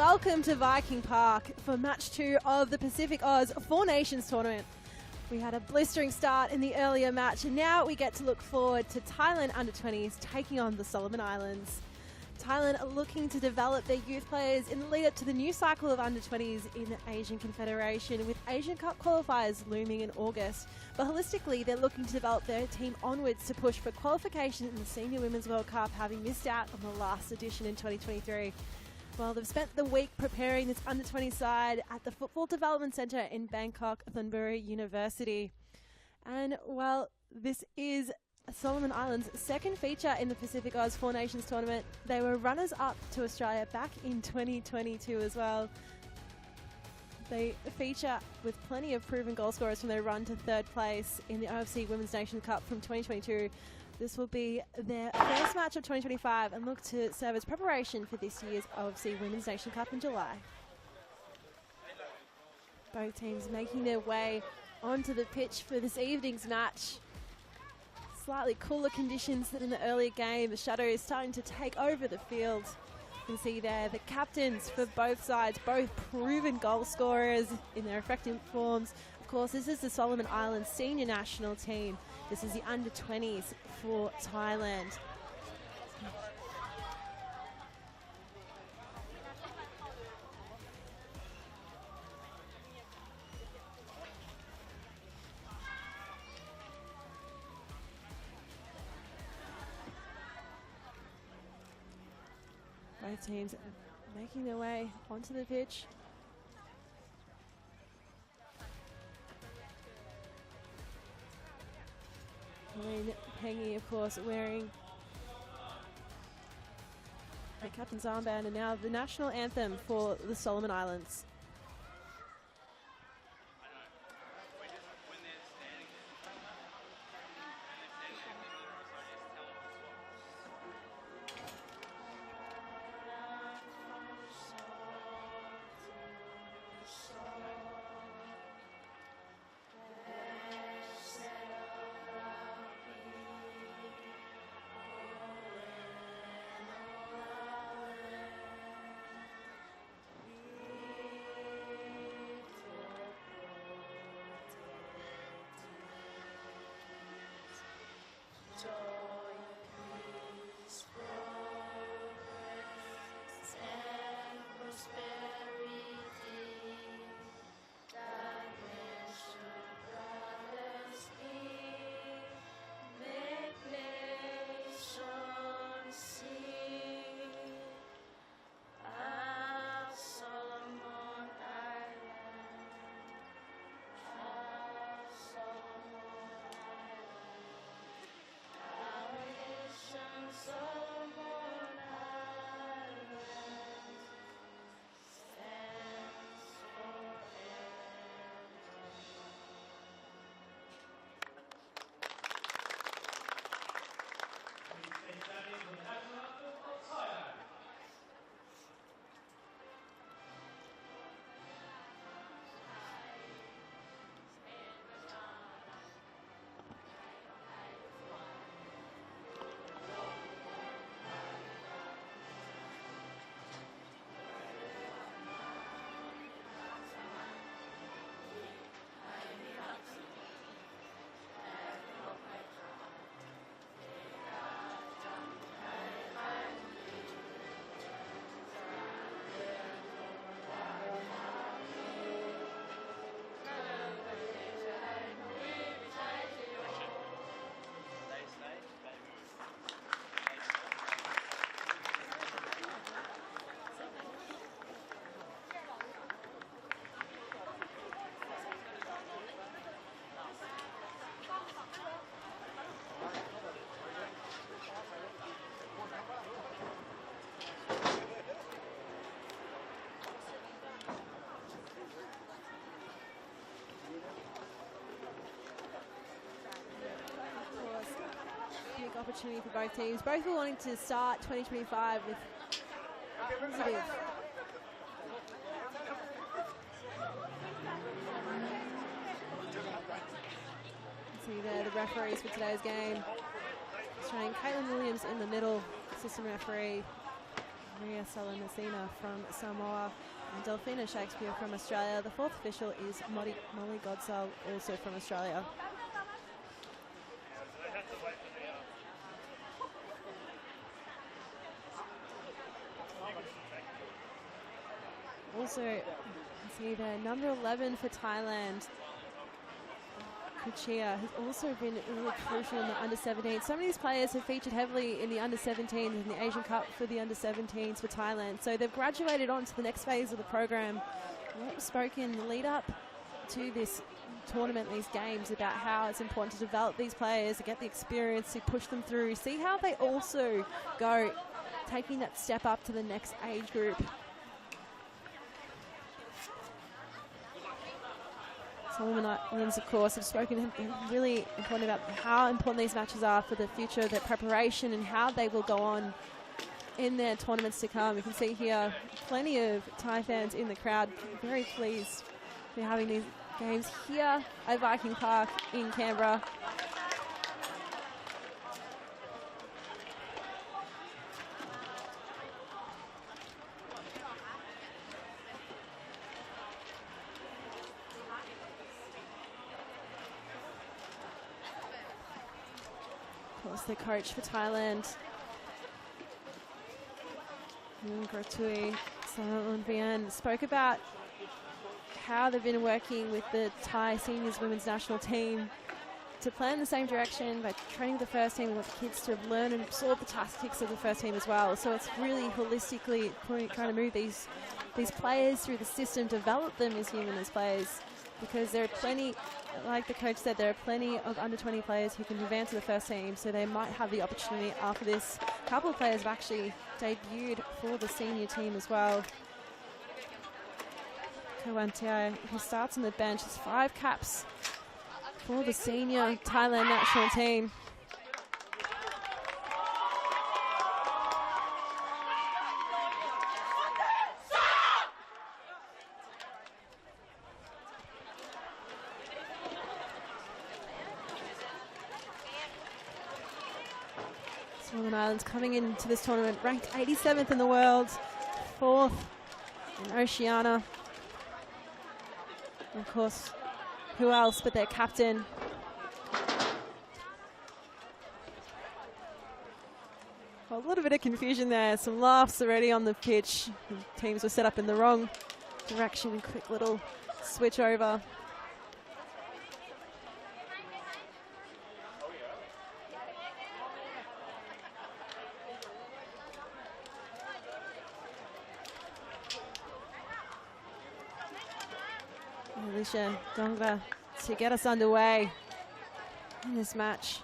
welcome to Viking Park for match 2 of the PacificAus Four Nations Tournament. We had a blistering start in the earlier match, and now we get to look forward to Thailand under-20s taking on the Solomon Islands. Thailand are looking to develop their youth players in the lead up to the new cycle of under-20s in the Asian Confederation, with Asian Cup qualifiers looming in August. But holistically, they're looking to develop their team onwards to push for qualification in the Senior Women's World Cup, having missed out on the last edition in 2023. Well, they've spent the week preparing this under-20 side at the Football Development Centre in Bangkok, Thunburi University. And, well, this is Solomon Islands' second feature in the PacificAus Four Nations Tournament. They were runners-up to Australia back in 2022 as well. They feature with plenty of proven goal scorers from their run to third place in the OFC Women's Nations Cup from 2022. This will be their first match of 2025 and look to serve as preparation for this year's OFC Women's Nation Cup in July. Both teams making their way onto the pitch for this evening's match. Slightly cooler conditions than in the earlier game. The shadow is starting to take over the field. You can see there the captains for both sides, both proven goal scorers in their respective forms. Of course, this is the Solomon Islands senior national team. This is the under-20s for Thailand. Both teams making their way onto the pitch. Lynn Pengy, of course, wearing the captain's armband, and now the national anthem for the Solomon Islands. Opportunity for both teams. Both were wanting to start 2025 with positive. See there the referees for today's game. Showing Caitlin Williams in the middle, assistant referee. Maria Salanacina from Samoa, and Delphina Shakespeare from Australia. The fourth official is Molly Godsall, also from Australia. Also, see there, number 11 for Thailand, Kuchia, has also been really crucial in the under-17. Some of these players have featured heavily in the under-17s and the Asian Cup for the under-17s for Thailand. So they've graduated on to the next phase of the program. We've spoken in the lead up to this tournament, these games, about how it's important to develop these players, to get the experience, to push them through, see how they also go, taking that step up to the next age group. Solomon Islands, of course, have spoken really important about how important these matches are for the future, their preparation, and how they will go on in their tournaments to come. You can see here plenty of Thai fans in the crowd, very pleased to be having these games here at Viking Park in Canberra. The coach for Thailand, Gratui Saranvian, spoke about how they've been working with the Thai seniors women's national team to plan in the same direction by training the first team and want the kids to learn and absorb the tactics of the first team as well. So it's really holistically trying to move these players through the system, develop them as human as players, because there are plenty, like the coach said, there are plenty of under-20 players who can advance to the first team, so they might have the opportunity after this. A couple of players have actually debuted for the senior team as well. Kawantia, who starts on the bench, has 5 caps for the senior Thailand national team. Solomon Islands coming into this tournament ranked 87th in the world, 4th in Oceania. And of course, who else but their captain. Well, a little bit of confusion there, some laughs already on the pitch. The teams were set up in the wrong direction. Quick little switch over. Alicia Dongra to get us underway in this match.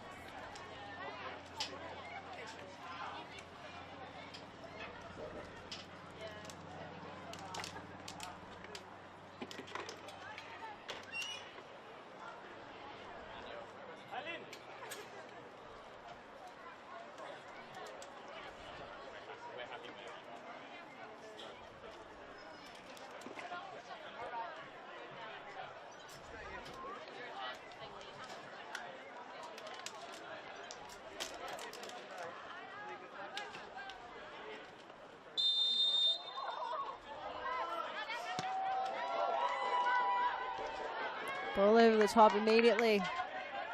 Ball over the top immediately.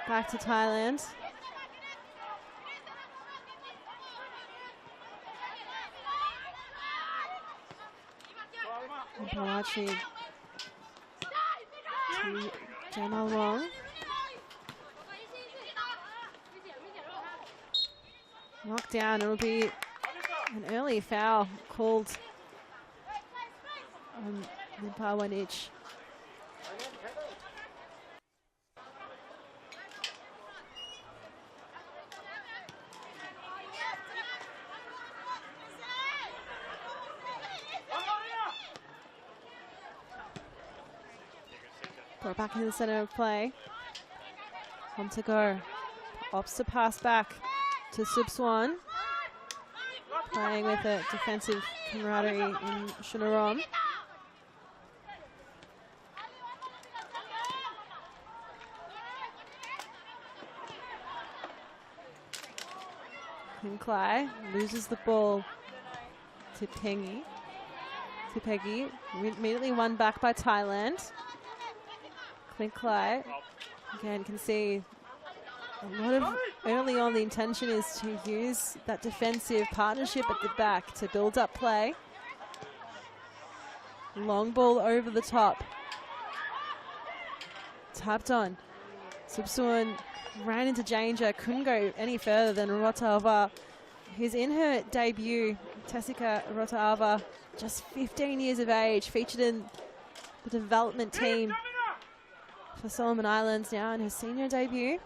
Back to Thailand. Pawachi to Jamal Wong. Knocked down. It'll be an early foul called on Pawanich. Brought back in the center of play. On to go. Opts to pass back to Subswan. Playing with a defensive camaraderie in Shunarom. Clay loses the ball. to Peggy. Immediately won back by Thailand. Klai. Again, can see a lot of early on the intention is to use that defensive partnership at the back to build up play. Long ball over the top. Tapped on. Subsuan ran into danger, couldn't go any further than Rotaava, who's in her debut. Tessica Rotaava, just 15 years of age, featured in the development team for Solomon Islands, now in her senior debut.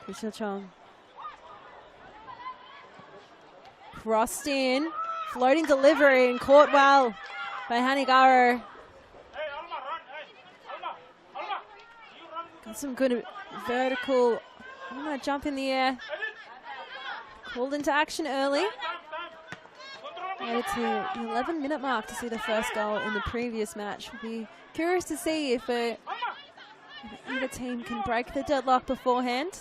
Krisha Chong. Crossed in, floating delivery and caught well by Hanigaro. Got some good vertical jump in the air. Called into action early. Made it to the 11-minute mark to see the first goal in the previous match. We'll be curious to see if either team can break the deadlock beforehand.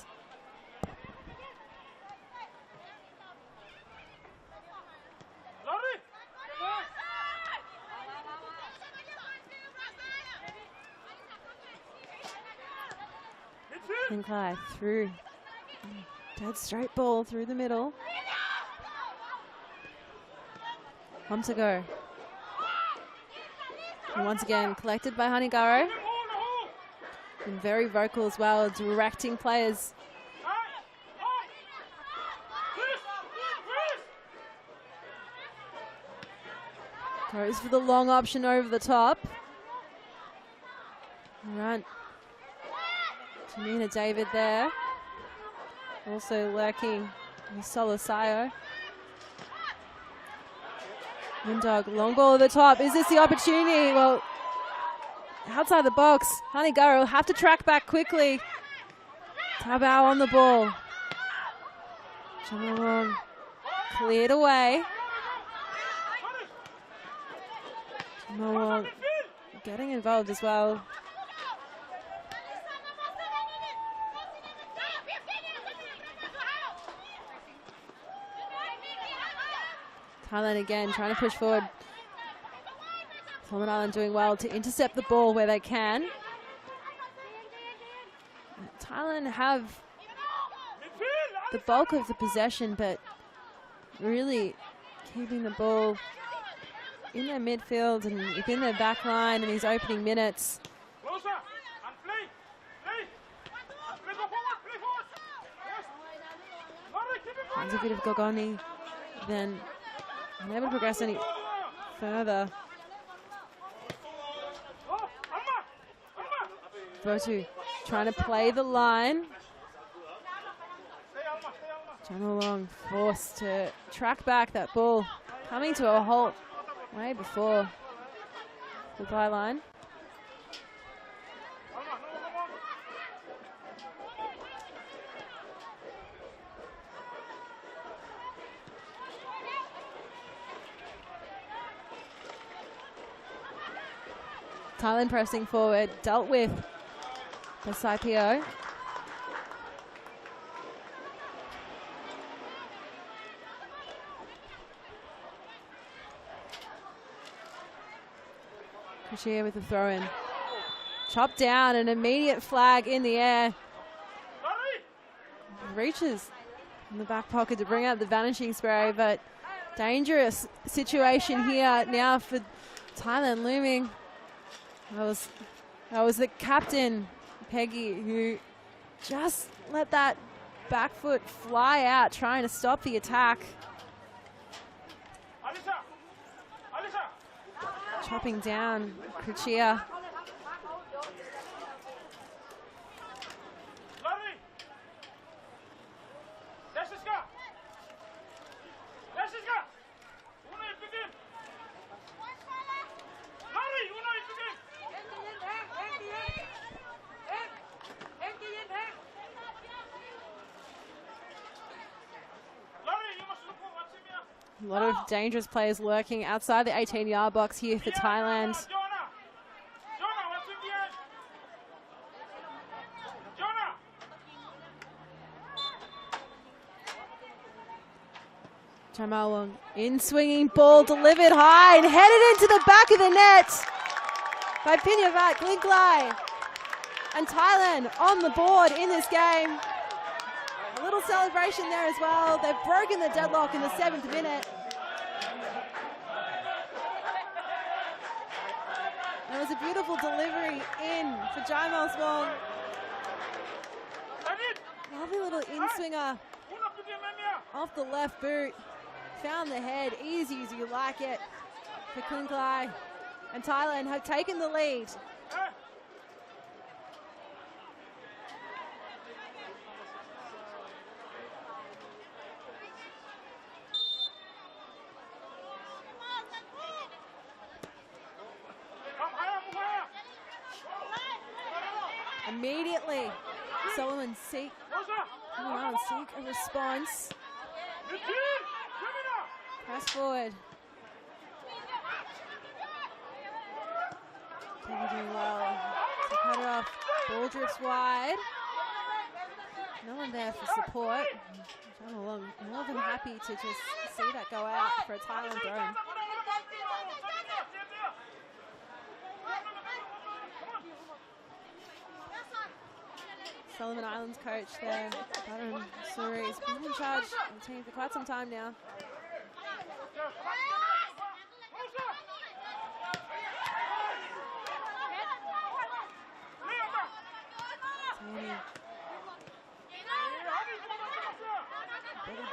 Klai through. Dead straight ball through the middle. Home to go. And once again, collected by Hanigaro. And very vocal as well, directing players. Goes for the long option over the top. Right. Tamina David there. Also lurking Solosayo. Windog, long ball at the top. Is this the opportunity? Well, outside the box. Hanigaro will have to track back quickly. Tabao on the ball. Jamalong cleared away. Jamalong getting involved as well. Thailand again trying to push forward. Solomon Island doing well to intercept the ball where they can. Thailand have the bulk of the possession, but really keeping the ball in their midfield and within their back line in these opening minutes. Finds a bit of Gogoni, then unable to progress any further. Botu trying to play the line. Channel Long forced to track back that ball, coming to a halt way before the byline. Thailand pressing forward, dealt with by Saipio. Kushia with the throw in. Chopped down, an immediate flag in the air. Reaches in the back pocket to bring out the vanishing spray, but dangerous situation here now for Thailand looming. That was the captain, Peggy, who just let that back foot fly out, trying to stop the attack. Chopping down Kuchia. A lot of dangerous players lurking outside the 18-yard box here for Thailand. Jamal Wong in swinging ball delivered high and headed into the back of the net by Pinyavat Klinklai. And Thailand on the board in this game. A little celebration there as well. They've broken the deadlock in the 7th minute. It was a beautiful delivery in for Jamal Wong. Lovely little in-swinger off the left boot. Found the head, easy as you like it for Klinklai. And Thailand have taken the lead. Immediately, Solomon seek a response. Press forward. Doing well to cut it off. Ball drifts wide. No one there for support. John Long more than happy to just see that go out for a Thailand throw. Solomon Islands coach there, Baron Suri, has been in charge of the team for quite some time now.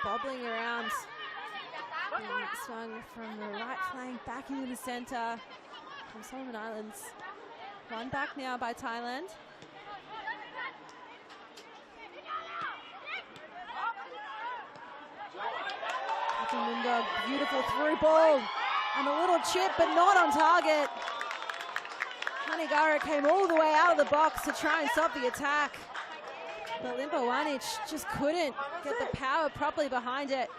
Bobbling around, being swung from the right flank back into the centre from Solomon Islands. One back now by Thailand. Beautiful through ball and a little chip, but not on target. Hanigara came all the way out of the box to try and stop the attack, but Limbowanic just couldn't get the power properly behind it.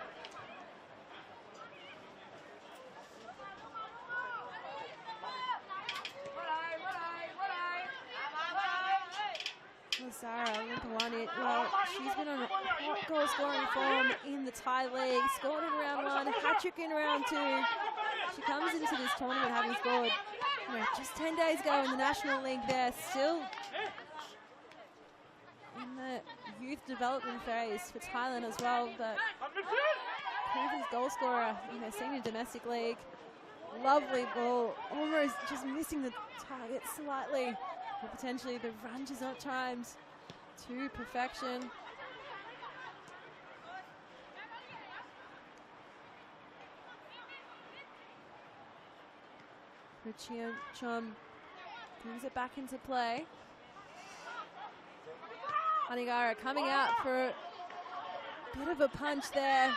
Sarah Limbowanic, well, she's been on a hot goal scoring form in the Thai league, scored in round 1, hat-trick in round 2. She comes into this tournament having scored just 10 days ago in the National League there, still in the youth development phase for Thailand as well, but previous goal scorer in her senior domestic league. Lovely ball, almost just missing the target slightly, but potentially the run just not timed to perfection. Richie Chum brings it back into play. Hanigara coming out for a bit of a punch there.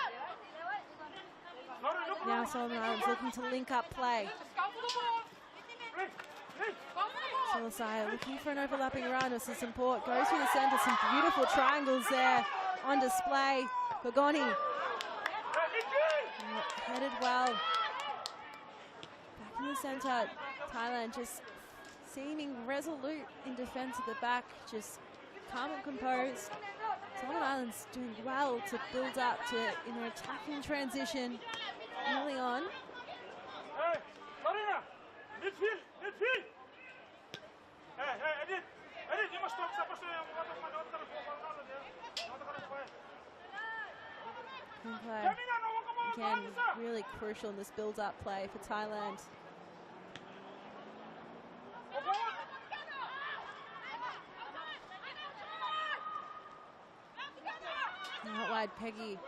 Now Solomon Islands looking to link up play. Solasaya looking for an overlapping run with some support. Goes through the centre, some beautiful triangles there on display. Bogoni headed well. Back in the centre, Thailand just seeming resolute in defence at the back, just calm and composed. Solomon Islands doing well to build up to an attacking transition early on. Again, really crucial in this build-up play for Thailand. Out wide, Peggy.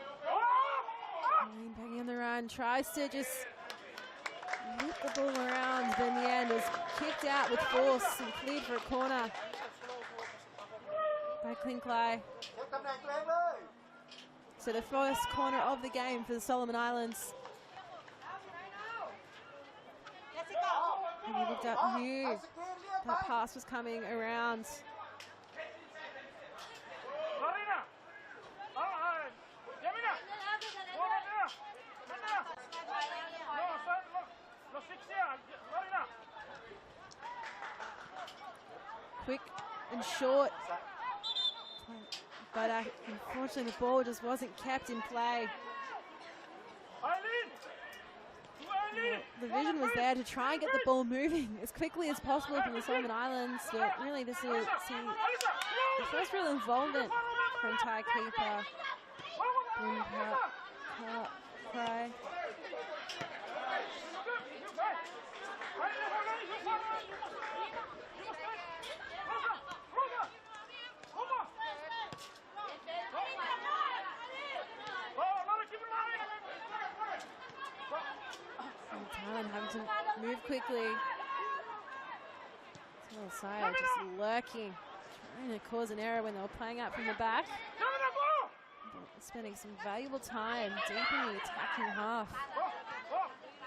Peggy on the run, tries to just whip the ball around, but in the end was kicked out with force and cleared for a corner by Klinklai. So the first corner of the game for the Solomon Islands. And he looked up, knew that pass was coming around. Quick and short, but unfortunately the ball just wasn't kept in play. the vision was there to try and get the ball moving as quickly as possible from the Solomon Islands, but really this is the first real involvement from Thai keeper. Cry. Thailand having to move quickly. Solomon just lurking, trying to cause an error when they were playing out from the back. But spending some valuable time deep in the attacking half.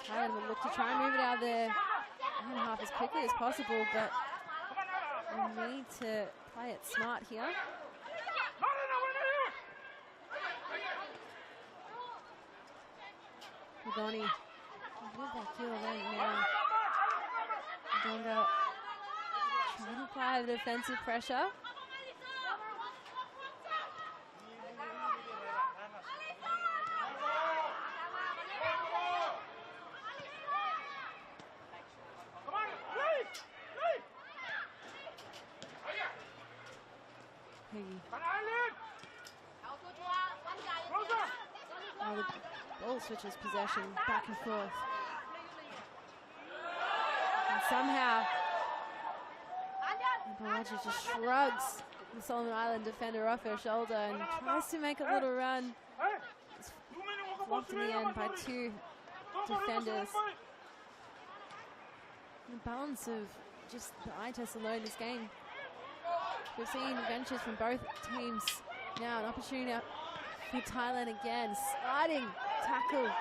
Thailand will look to try and move it out of their own half as quickly as possible, but we need to play it smart here. Magoni. Back heel right now. Donga trying to apply the defensive pressure. Now the ball switches possession back and forth. And somehow, Vanuatu just shrugs the Solomon Island defender off her shoulder and tries to make a little run. It's blocked in the end by two defenders. The balance of just the eye test alone this game. We've seen ventures from both teams. Now an opportunity for Thailand again. Sliding tackle.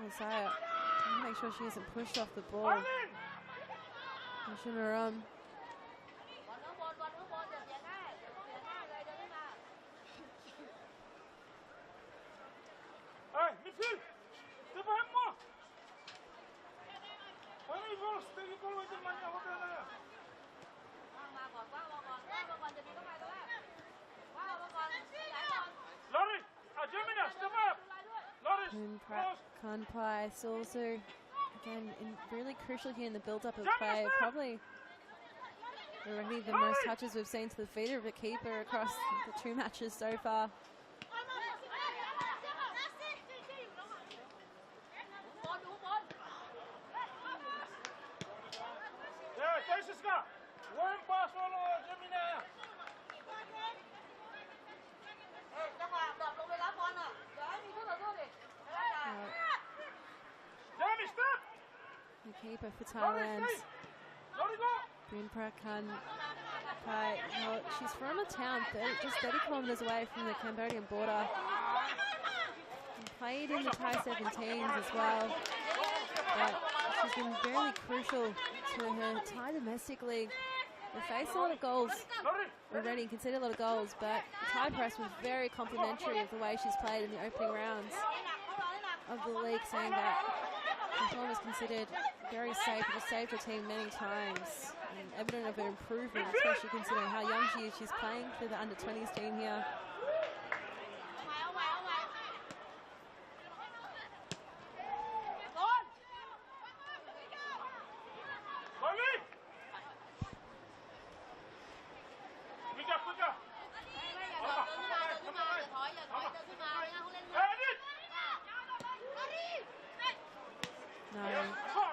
Messiah, make sure she isn't pushed off the ball. Pushing her on. Kanpai also, again, really crucial here in the build-up of play. Probably already the most touches we've seen to the feet of a keeper across the two matches so far. The keeper for Thailand, well, she's from a town just 30 kilometres away from the Cambodian border. And played in the Thai 17s as well, but she's been very crucial to her Thai domestic league. They faced a lot of goals already, conceded a lot of goals, but the Thai press was very complimentary of the way she's played in the opening rounds of the league, saying that the form was considered very safe. It has saved her team many times, and evident of her improvement, especially considering how young she is. She's playing for the under-20s team here.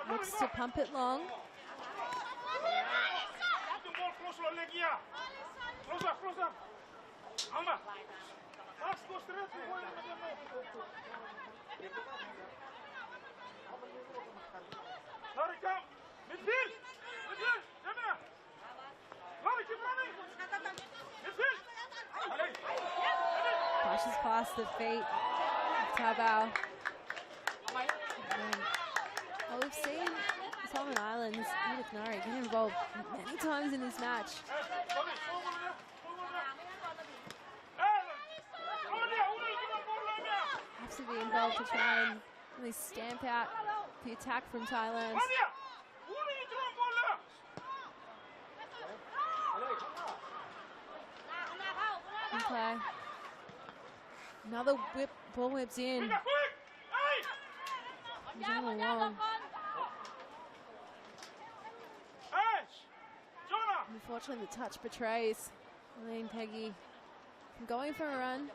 Looks to pump it long. Passes past the feet of Tabao. Well, we've seen the Solomon Islands and the Canary get involved many times in this match. Have to be involved to try and really stamp out the attack from Thailand. Okay. Another whip, ball whips in. Long. Unfortunately, the touch betrays Elaine Peggy from going for a run.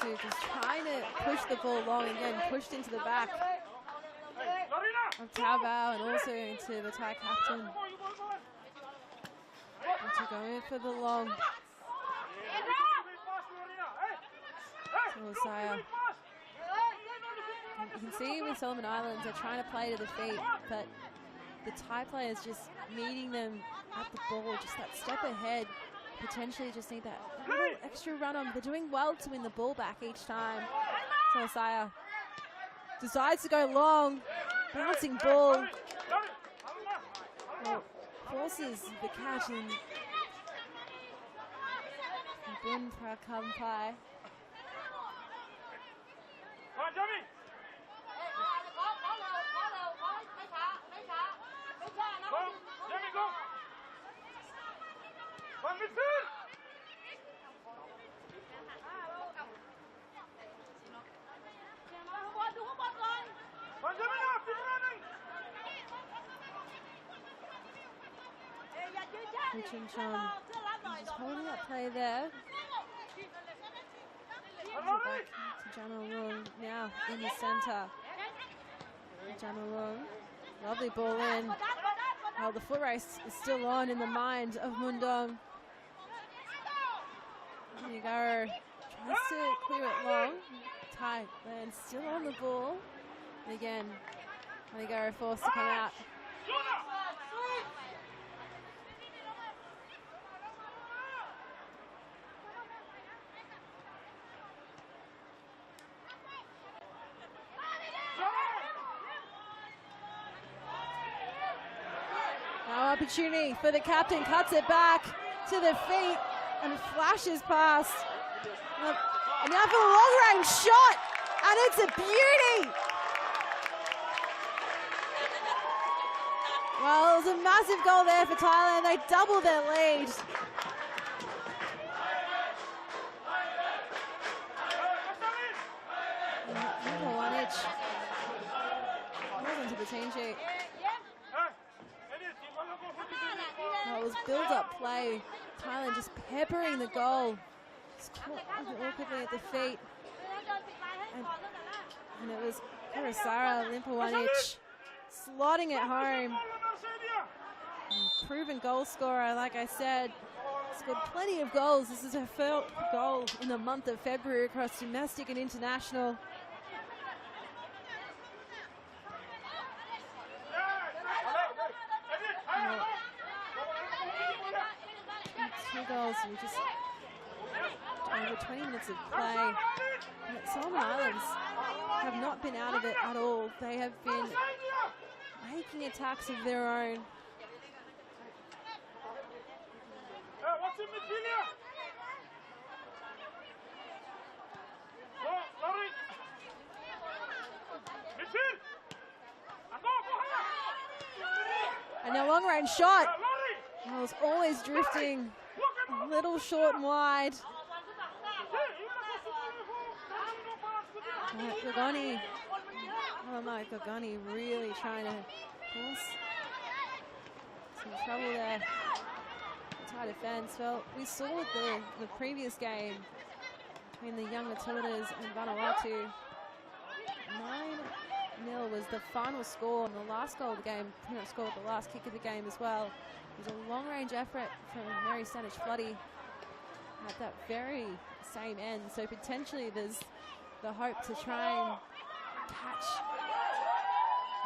Just trying to push the ball long again, pushed into the back of Taobao and also into the Thai captain. To go in for the long. Solomon. You can see with Solomon Islands, they're trying to play to the feet, but the Thai players just meeting them at the ball, just that step ahead. Potentially just need that little extra run on. They're doing well to win the ball back each time. Solomon decides to go long, bouncing ball. Well, forces the catch and Bun Prakampai. Just holding that play there. Back to Janarung now in the centre. Janarung, lovely ball in. Oh, the foot race is still on in the mind of Mundong. Nigaro tries to clear it long. Thai lands still on the ball. And again, Nigaro forced to come out. Opportunity for the captain, cuts it back to the feet and flashes past. And now for the long range shot, and it's a beauty. Well, it was a massive goal there for Thailand. They double their lead. Wasn't to the team sheet. It was build-up play. Thailand just peppering the goal. Just caught awkwardly at the feet. And it was Kurasara Limpawanic slotting it home. And proven goal scorer, like I said. Scored plenty of goals. This is her first goal in the month of February across domestic and international. Two goals in just over 20 minutes of play. And Solomon Islands have not been out of it at all. They have been making attacks of their own. And a long range shot. I was always drifting a little short and wide. Gogoni, oh my, Gogoni really trying to cause some trouble there. Thai defense. Well, we saw the previous game between the young Matildas and Vanuatu. 9-0 was the final score, and the last goal of the game, pretty much scored the last kick of the game as well. It was a long-range effort from Mary Stanich Floody at that very same end. So potentially there's the hope to try and catch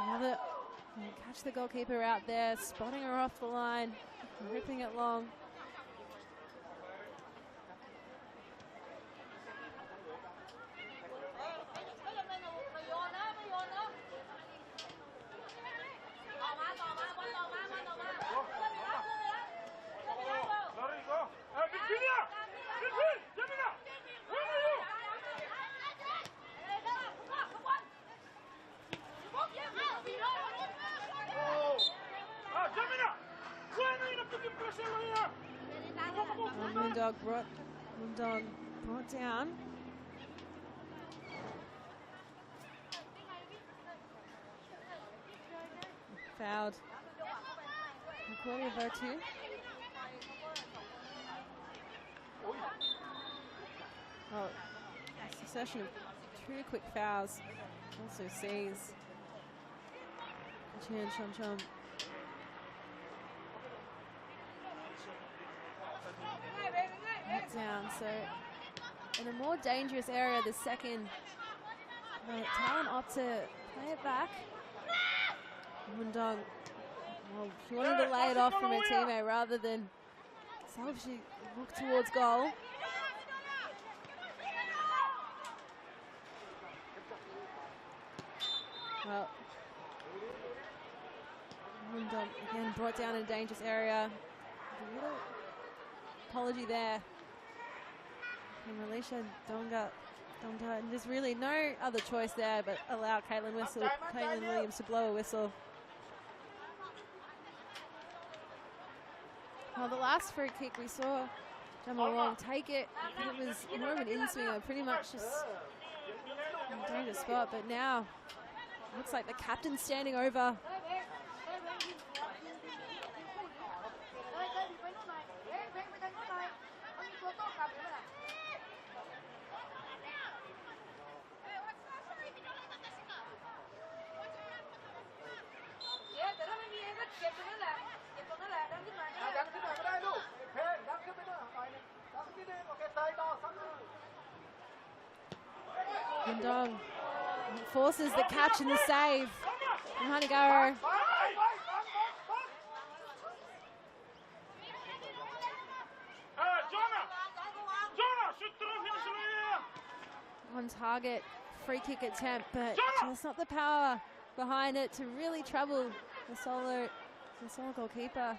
another And catch the goalkeeper out there, spotting her off the line, ripping it long. Moondog brought down. Fouled. Vanuatu. Oh, a succession of 2 quick fouls. Also sees Chin Chom Chom. Down, so in a more dangerous area, the second. Talon opt to play it back. Moondog, well, she wanted to lay it off from her teammate rather than selfishly look towards goal. Well, Moondog again brought down in a dangerous area. A little apology there. And Alicia Donga, and there's really no other choice there but allow Caitlin Williams to blow a whistle. Well, the last free kick we saw Jamal Wong take it, and it was more of an in-swinger, pretty much just in a dangerous spot, but now looks like the captain's standing over. Moondog forces the catch and the save. And Hanagaro. On target free kick attempt, but just not the power behind it to really trouble the solo goalkeeper.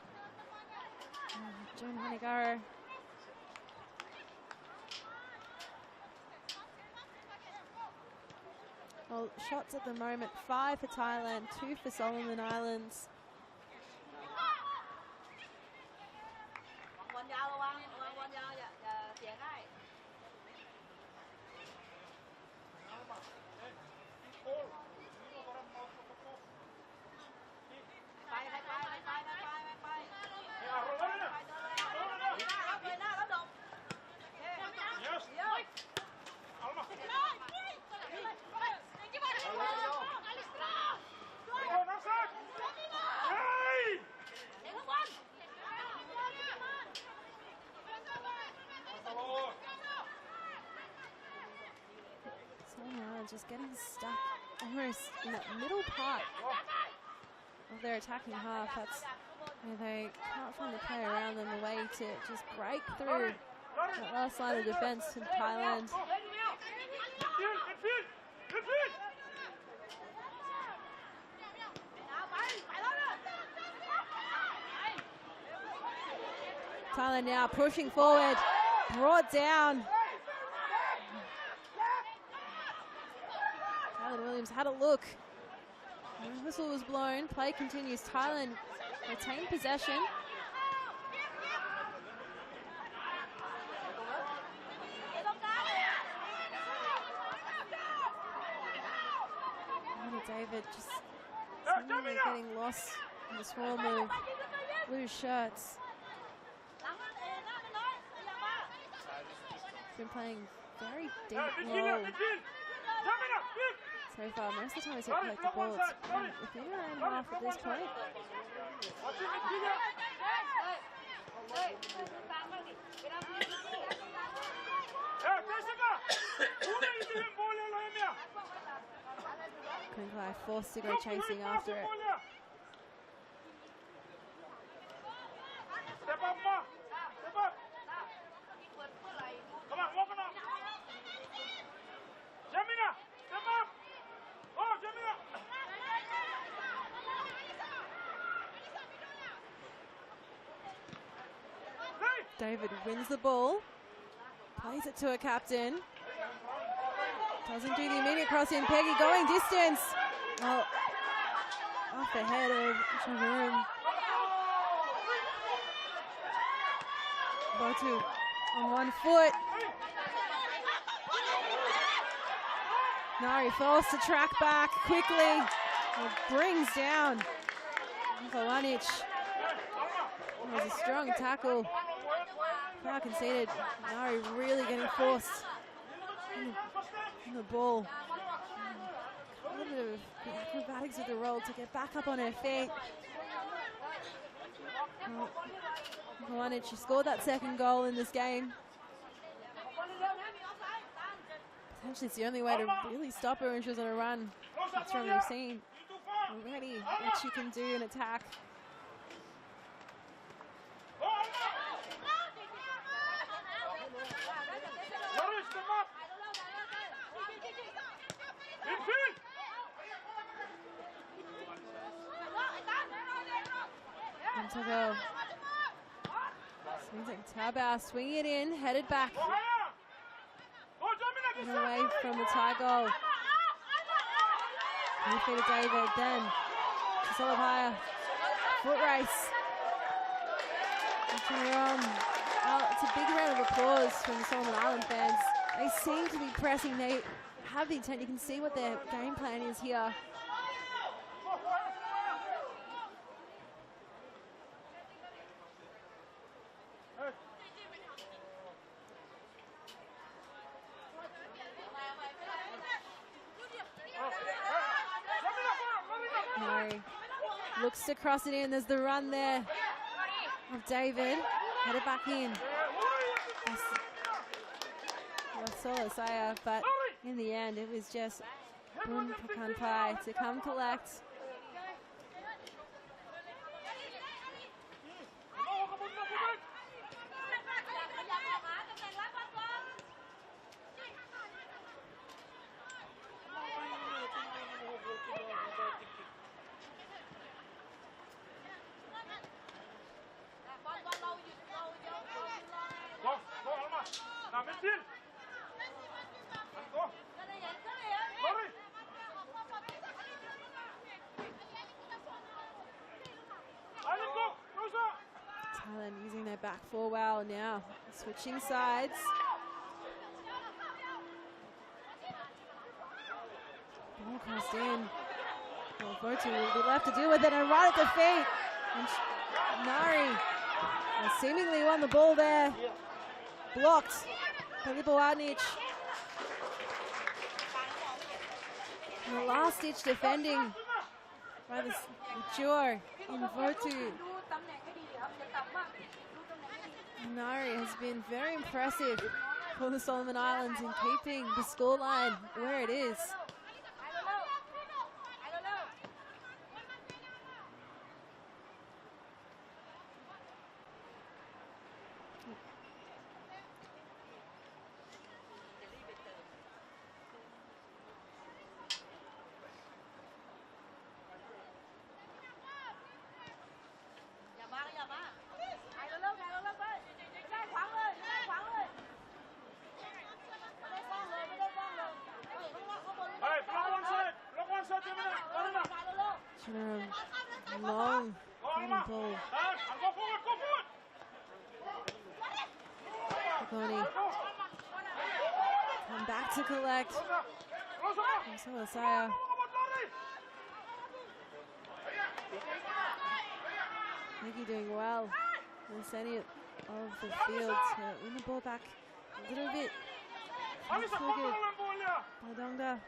Joan Hanagaro. Well, shots at the moment, 5 for Thailand, 2 for Solomon Islands. Just getting stuck almost in that middle part of their attacking half. That's where they can't find a play around them, a way to just break through that last line of defense in Thailand. Thailand now pushing forward, brought down. Williams had a look. The whistle was blown. Play continues. Thailand retain possession. David just seemingly getting lost in the swarm of blue shirts. He's been playing very deep role. So far, most of the time he's hit like the ball. It's within around half at this point. Kunkai forced to go chasing after it. David wins the ball, plays it to her captain. Doesn't do the immediate crossing. Peggy going distance. Well, off the head of Chavaroon. Botu on 1 foot. Nari forced to track back quickly. It brings down Vanuatu. It was a strong tackle. Crowd conceded. Nari really getting forced in the ball. A little bit of acrobatics with the roll to get back up on her feet. Vanuatu scored that second goal in this game. Potentially it's the only way to really stop her when she was on a run. That's from we've seen already what she can do in attack. To go. Seems like Tabau swinging it in, headed back. And away from the tie goal. Defeated David, then to Solomon. Foot race. Well, it's a big round of applause from the Solomon Island fans. They seem to be pressing. They have the intent. You can see what their game plan is here. Looks to cross it in. There's the run there of David. Headed back in. Solo Saya, but in the end it was just Bun Pakanpai to come collect. Thailand using their back four well now, switching sides. Ball crossed in. Well, Botu will be left to deal with it, and right at the feet. And Nari seemingly won the ball there. Blocked by Vanuatu. And the last ditch defending by the mature in Vanuatu. Nari has been very impressive for the Solomon Islands in keeping the scoreline where it is. Long ball. Pagoni come back to collect. Saya. Nikki doing well in the center of the field to win the ball back a little bit. That's so good. Padongda.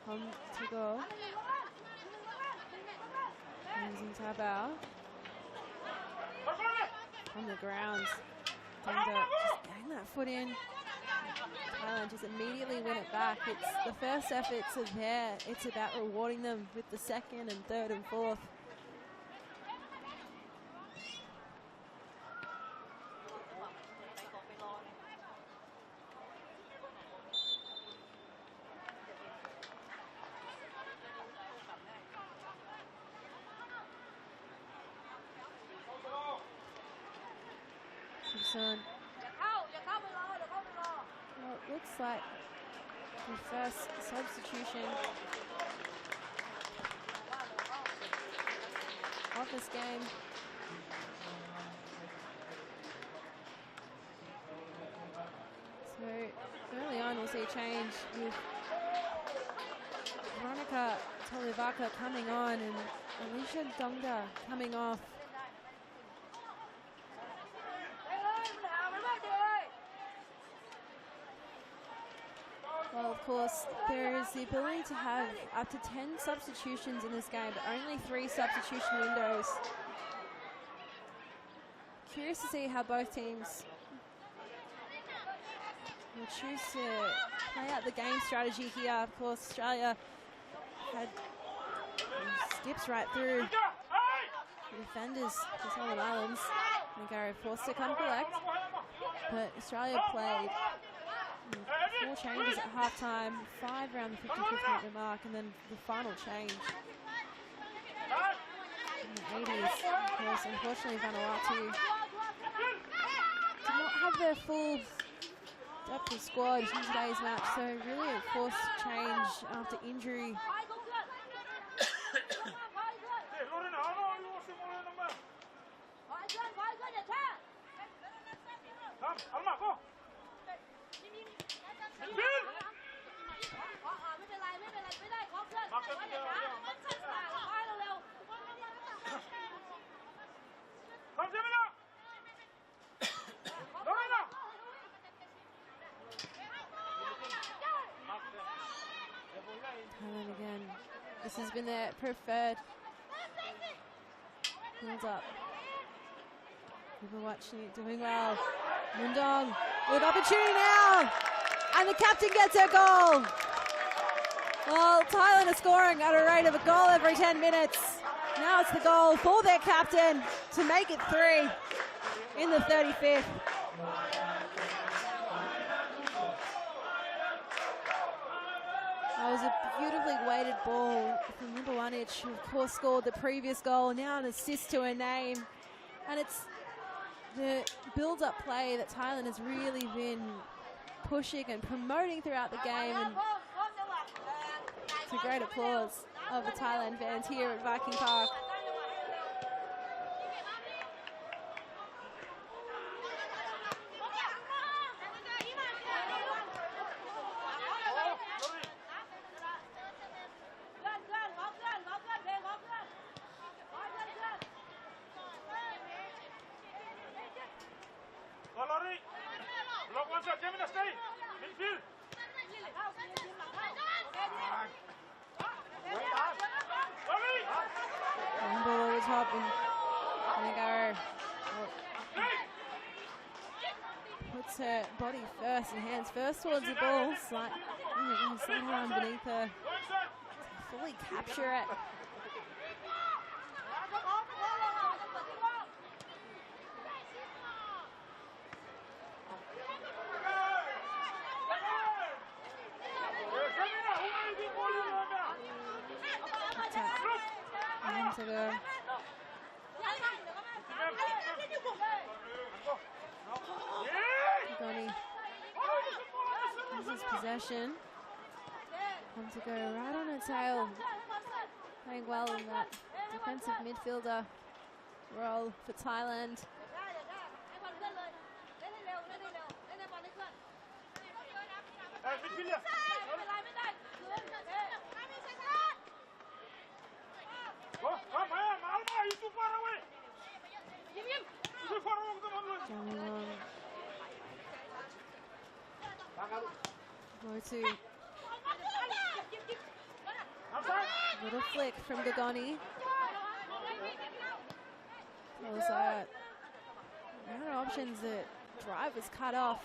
Home to go. Using Tabau on the ground. Just getting that foot in. Thailand just immediately win it back. It's the first efforts are there. It's about rewarding them with the second and third and fourth. Well, it looks like the first substitution of this game. So early on we'll see a change with Veronica Tolivaka coming on and Alicia Donga coming off. Well, of course, there is the ability to have up to 10 substitutions in this game, but only 3 substitution windows. Curious to see how both teams will choose to play out the game strategy here. Of course, Australia had skips right through the defenders to Solomon Islands. Gary forced to come collect, but Australia played 4 changes at halftime, 5 around the 55th minute mark, and then the final change in the 80s. Of course, unfortunately, Vanuatu did not have their full depth of squad in today's match, so really a forced change after injury. Thailand again. This has been their preferred build-up. People watching it doing well. Mundong with opportunity now, and the captain gets her goal. Well, Thailand are scoring at a rate of a goal every 10 minutes. Now it's the goal for their captain to make it 3 in the 35th. That was a beautifully weighted ball from Buildup, who of course scored the previous goal, now an assist to her name. And it's the build-up play that Thailand has really been pushing and promoting throughout the game. And to great applause of the Thailand fans here at Viking Park. Ball over top, and puts her body first and hands first towards the ball, slide around beneath her to fully capture it. Possession. Come to go right on her tail. Playing well in that defensive midfielder role for Thailand. To little flick from Gagoni. Was no options. The drive was cut off.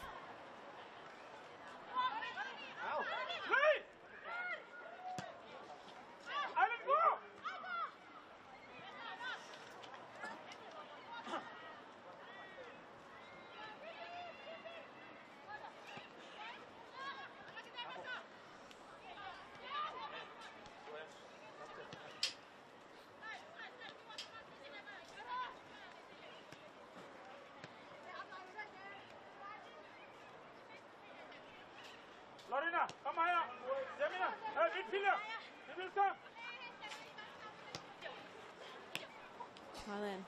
Thailand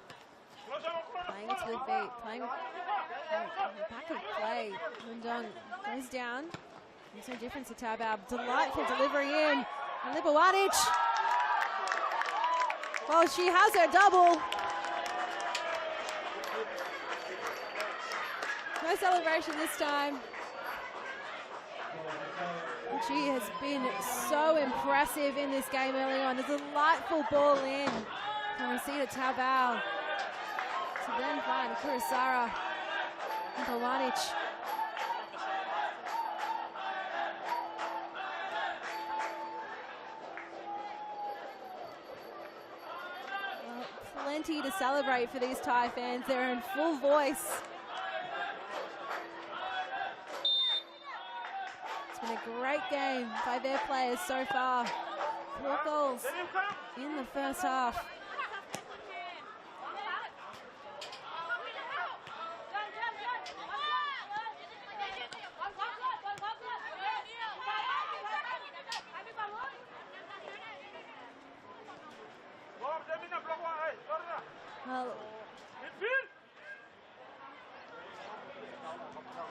playing it to the feet, playing back of play. Mundong goes down. There's no difference to Taobao. Delightful delivery in. And Lipovatic. Well, she has her double. No celebration this time. She has been so impressive in this game early on. A delightful ball in from Rosita Taobao to then find Kurosara Lipovatic. Plenty to celebrate for these Thai fans. They're in full voice. It's been a great game by their players so far. 4 goals in the first half.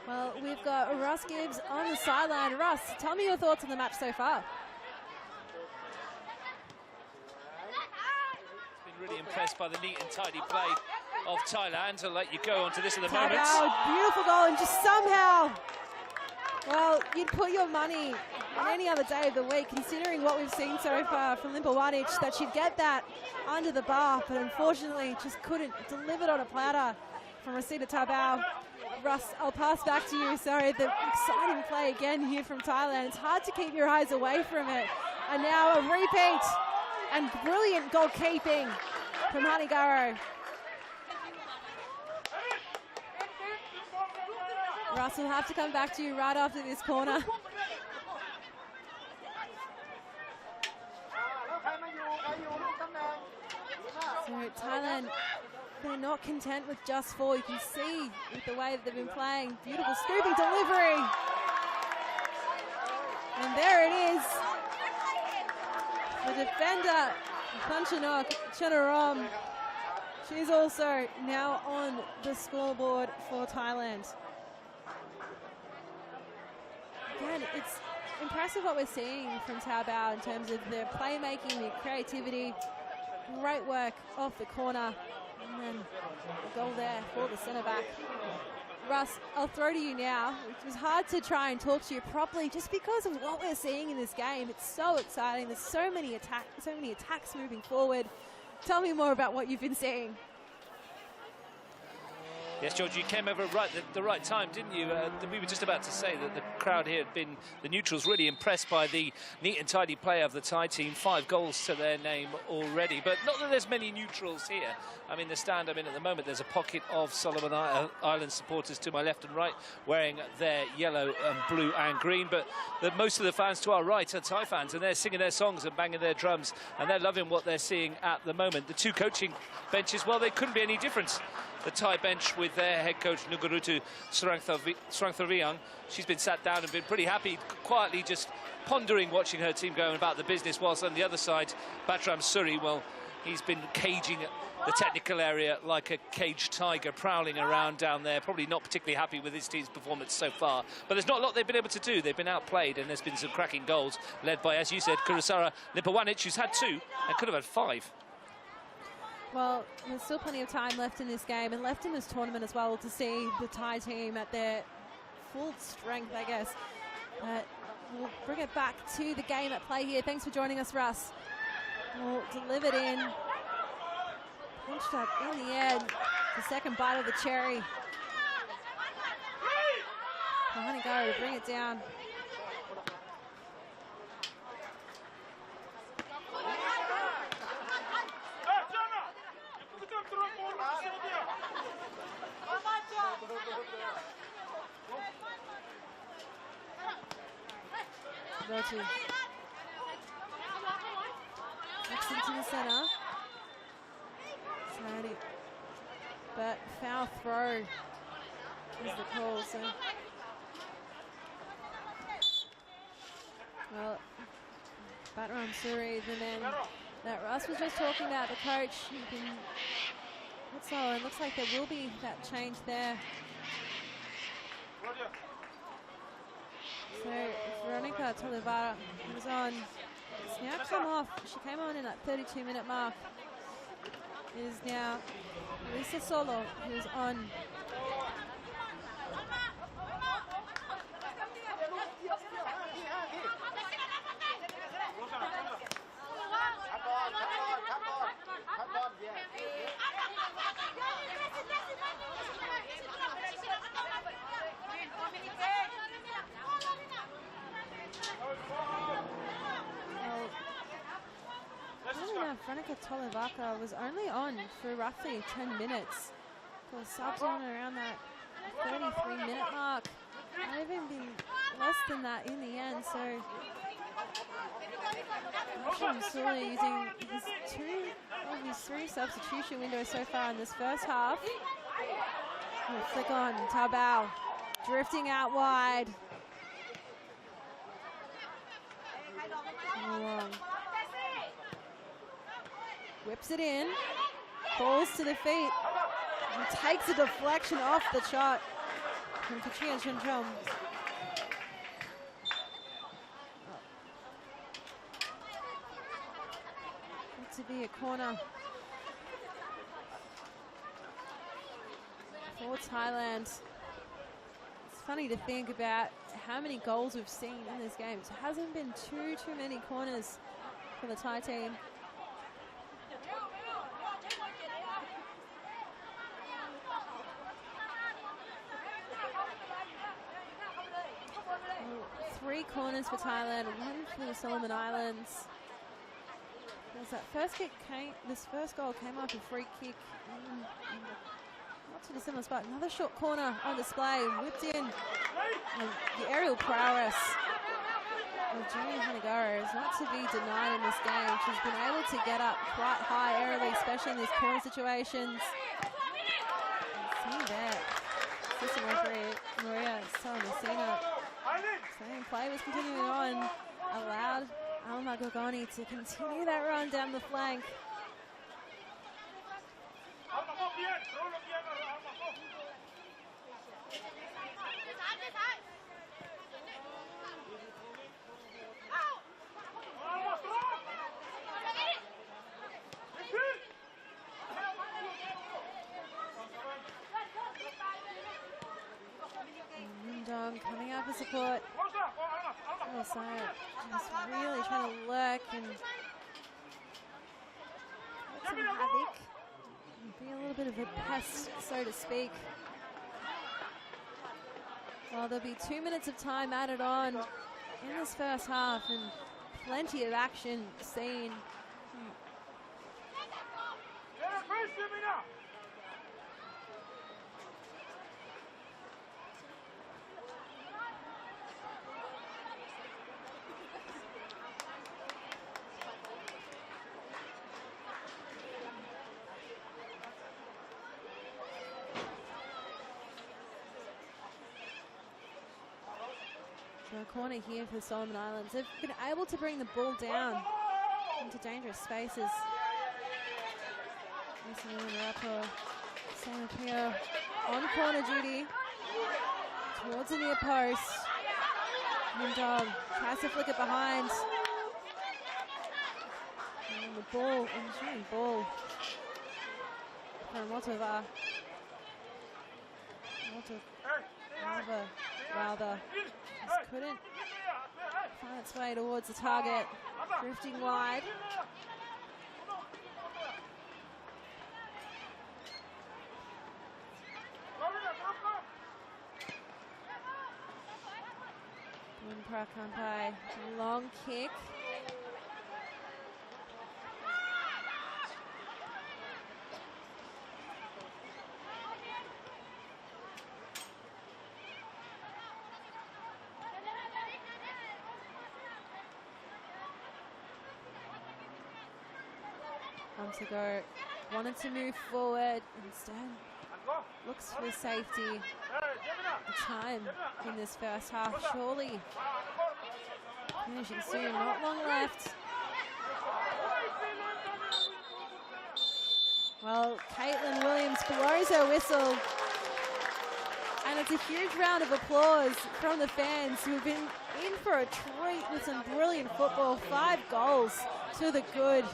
Well, we've got Russ Gibbs on the sideline. Russ, tell me your thoughts on the match so far. Been really impressed by the neat and tidy play of Thailand. I'll let you go on to this in a moment. Beautiful goal, and just somehow, well, you'd put your money on any other day of the week, considering what we've seen so far from Lipovatic, that she'd get that under the bar, but unfortunately just couldn't deliver it on a platter from Rosita Taobao. Russ, I'll pass back to you. Sorry, the exciting play again here from Thailand. It's hard to keep your eyes away from it. And now a repeat and brilliant goalkeeping from Hanigaro. Russ will have to come back to you right after this corner. So Thailand, they're not content with just 4. You can see with the way that they've been playing. Beautiful scooping delivery. And there it is. The defender, Punchanok Chenarom. She's also now on the scoreboard for Thailand. Again, it's impressive what we're seeing from Taobao in terms of their playmaking, their creativity. Great work off the corner. And then a goal there for the centre back. Russ, I'll throw to you now. It was hard to try and talk to you properly just because of what we're seeing in this game. It's so exciting. There's so many attacks moving forward. Tell me more about what you've been seeing. Yes, George, you came over at the right time, didn't you? We were just about to say that the crowd here had been, the neutrals, really impressed by the neat and tidy play of the Thai team. 5 goals to their name already, but not that there's many neutrals here. I mean, the stand I'm in at the moment, there's a pocket of Solomon Islands supporters to my left and right, wearing their yellow and blue and green, but most of the fans to our right are Thai fans, and they're singing their songs and banging their drums, and they're loving what they're seeing at the moment. The 2 coaching benches, well, they couldn't be any different. The Thai bench with their head coach Nugurutu Srangthaviang. She's been sat down and been pretty happy, quietly just pondering, watching her team going about the business, whilst on the other side, Batram Suri, well, he's been caging the technical area like a caged tiger, prowling around down there, probably not particularly happy with his team's performance so far. But there's not a lot they've been able to do. They've been outplayed, and there's been some cracking goals, led by, as you said, Kurosara Lipovatic, who's had 2 and could have had 5. Well, there's still plenty of time left in this game and left in this tournament as well to see the Thai team at their full strength, I guess. We'll bring it back to the game at play here. Thanks for joining us, Russ. We'll deliver it in. Punched up in the air. The second bite of the cherry. Hanigaro to bring it down. Rotu. Next into the centre. Sorry. But foul throw is the call. So, well, Batram Suri, the man that Russ was just talking about, the coach. So it looks like there will be that change there. So Veronica Tolivara, who's on, has now come off. She came on in that 32-minute mark. Is now Lisa Solo, who's on. Veronica Tolivaka was only on for roughly 10 minutes. So subs on around that 33-minute mark. Might have even been less than that in the end. So Sula using his 2 of his 3 substitution windows so far in this first half. Flick on, Tabao drifting out wide. Whips it in, falls to the feet, and takes a deflection off the shot from Katrina Chunchum. To be a corner for Thailand. It's funny to think about how many goals we've seen in this game. It hasn't been too many corners for the Thai team. Three corners for Thailand, 1 for the Solomon Islands. As that first kick this first goal came off a free kick. Not to the similar spot. Another short corner on display, whipped in. And the aerial prowess of Junior Hanagaro is not to be denied in this game. She's been able to get up quite high aerially, especially in these corner situations. See there, assistant referee Maria Salamacina saying play was continuing on, allowed Alma Gorgoni to continue that run down the flank. Mindong coming out for support. So just really trying to lurk and make some havoc and be a little bit of a pest, so to speak. Well, there'll be 2 minutes of time added on in this first half and plenty of action seen. A corner here for the Solomon Islands. They've been able to bring the ball down into dangerous spaces. Same here on corner duty towards the near post. Mindog tries to flick it behind. And the ball, ensuring ball from Motova. Rather. Just couldn't find its way towards the target, drifting wide. Winpra Kampai, long kick. To go, wanted to move forward, instead looks for safety. The time in this first half, surely finishing soon, not long left. well. Caitlin Williams blows her whistle. And it's a huge round of applause from the fans who have been in for a treat with some brilliant football. 5 goals to the good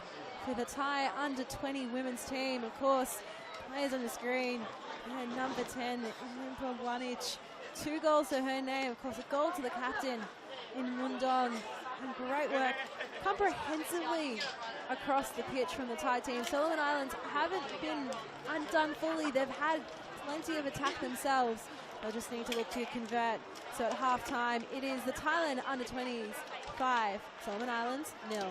for the Thai under-20 women's team. Of course, players on the screen. And number 10, Impa Wanich. 2 goals to her name. Of course, a goal to the captain in Mundong. And great work comprehensively across the pitch from the Thai team. Solomon Islands haven't been undone fully. They've had plenty of attack themselves. They'll just need to look to convert. So at halftime, it is the Thailand under-20s 5, Solomon Islands 0.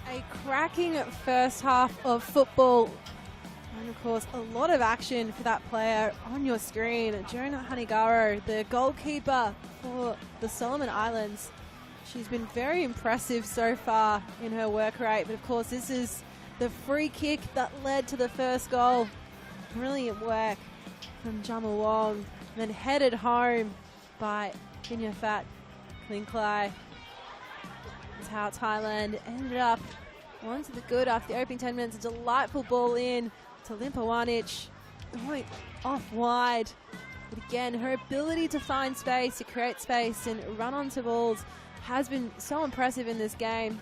A cracking first half of football. And of Of course, a lot of action for that player on your screen. Jonah Hanigaro, the goalkeeper for the Solomon Islands. She's been very impressive so far in her work rate, but of course this is the free kick that led to the first goal. Brilliant work from Jama Wong, and then headed home by Binyafat Klinklai. That's how Thailand ended up onto the good after the opening 10 minutes. A delightful ball in to Limpawanic, going off wide. But again, her ability to find space, to create space and run onto balls has been so impressive in this game.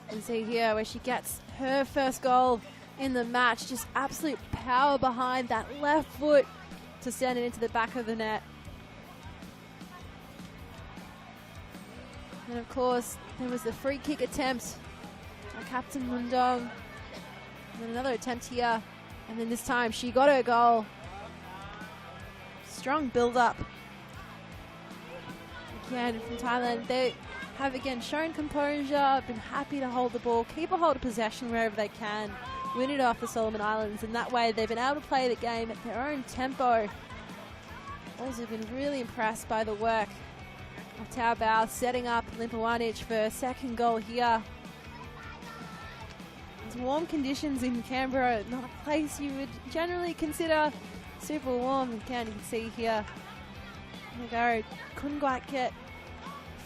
You can see here where she gets her first goal in the match. Just absolute power behind that left foot to send it into the back of the net. And of course, there was the free kick attempt by Captain Mundong. And then another attempt here. And then this time she got her goal. Strong build-up. Again, from Thailand, they have again shown composure, been happy to hold the ball, keep a hold of possession wherever they can, win it off the Solomon Islands, and that way they've been able to play the game at their own tempo. Also been really impressed by the work of Tao Bao, setting up Limpawanic for a second goal here. It's warm conditions in Canberra, not a place you would generally consider super warm. Again, you can see here, Nagaro couldn't quite get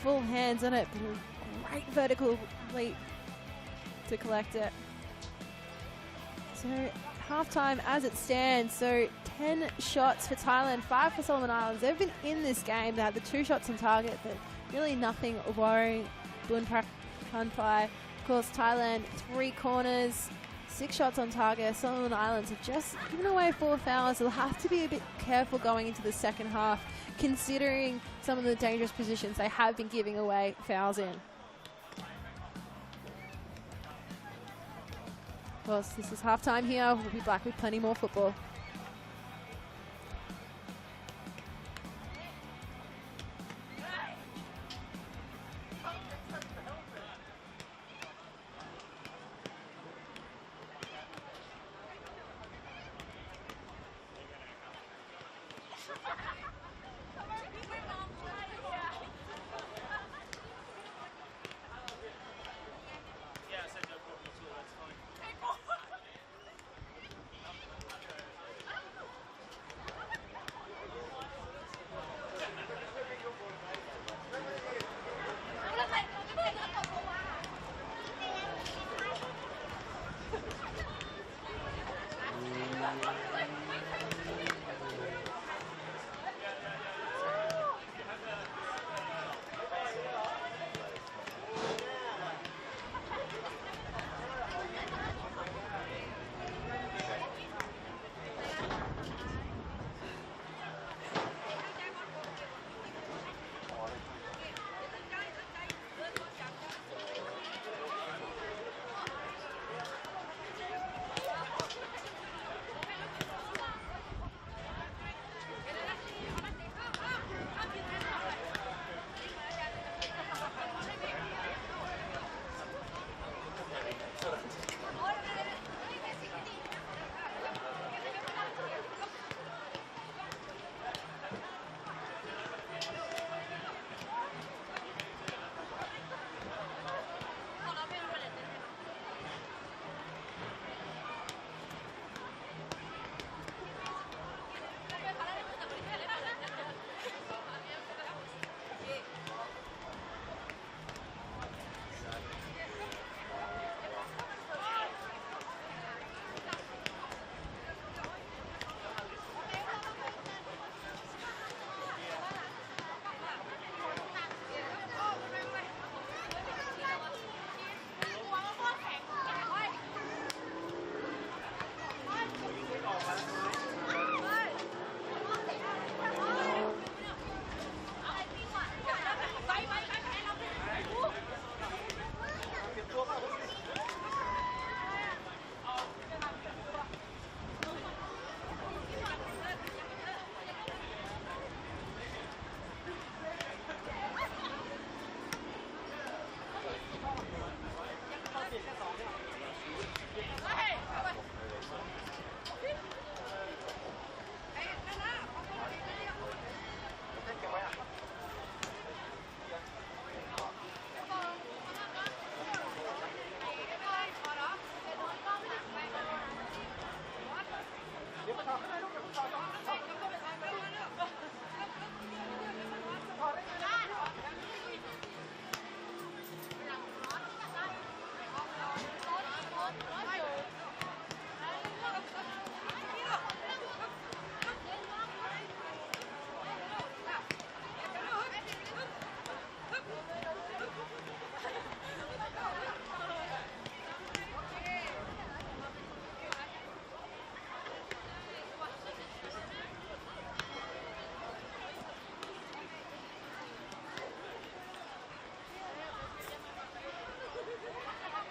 full hands on it, but a great vertical leap to collect it. So halftime as it stands, so 10 shots for Thailand, 5 for Solomon Islands. They've been in this game. They had the 2 shots on target, but really nothing worrying. Bunprak Kanpai. Of course, Thailand, 3 corners, 6 shots on target. Solomon Islands have just given away 4 fouls. They'll have to be a bit careful going into the second half, considering some of the dangerous positions they have been giving away fouls in. Of course, this is halftime here. We'll be back with plenty more football.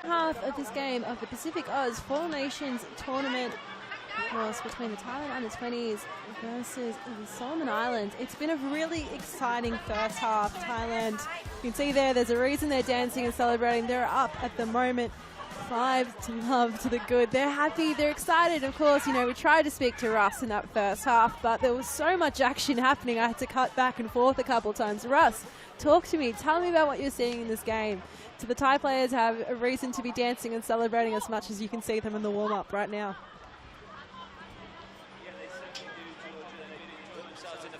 Half of this game of the PacificAus Four Nations Tournament, of course, between the Thailand U20s versus the Solomon Islands. It's been a really exciting first half. Thailand, you can see there's a reason they're dancing and celebrating. They're up at the moment, 5-0 to the good. They're happy, they're excited. Of course, you know, we tried to speak to Russ in that first half, but there was so much action happening. I had to cut back and forth a couple times. Russ, talk to me. Tell me about what you're seeing in this game. Do the Thai players have a reason to be dancing and celebrating as much as you can see them in the warm-up right now?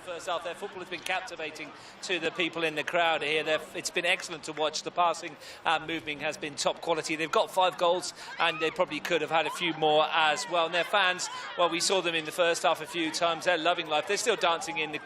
First half, their football has been captivating to the people in the crowd here. It's been excellent to watch. The passing and moving has been top quality. They've got 5 goals and they probably could have had a few more as well. And their fans, well, we saw them in the first half a few times. They're loving life. They're still dancing in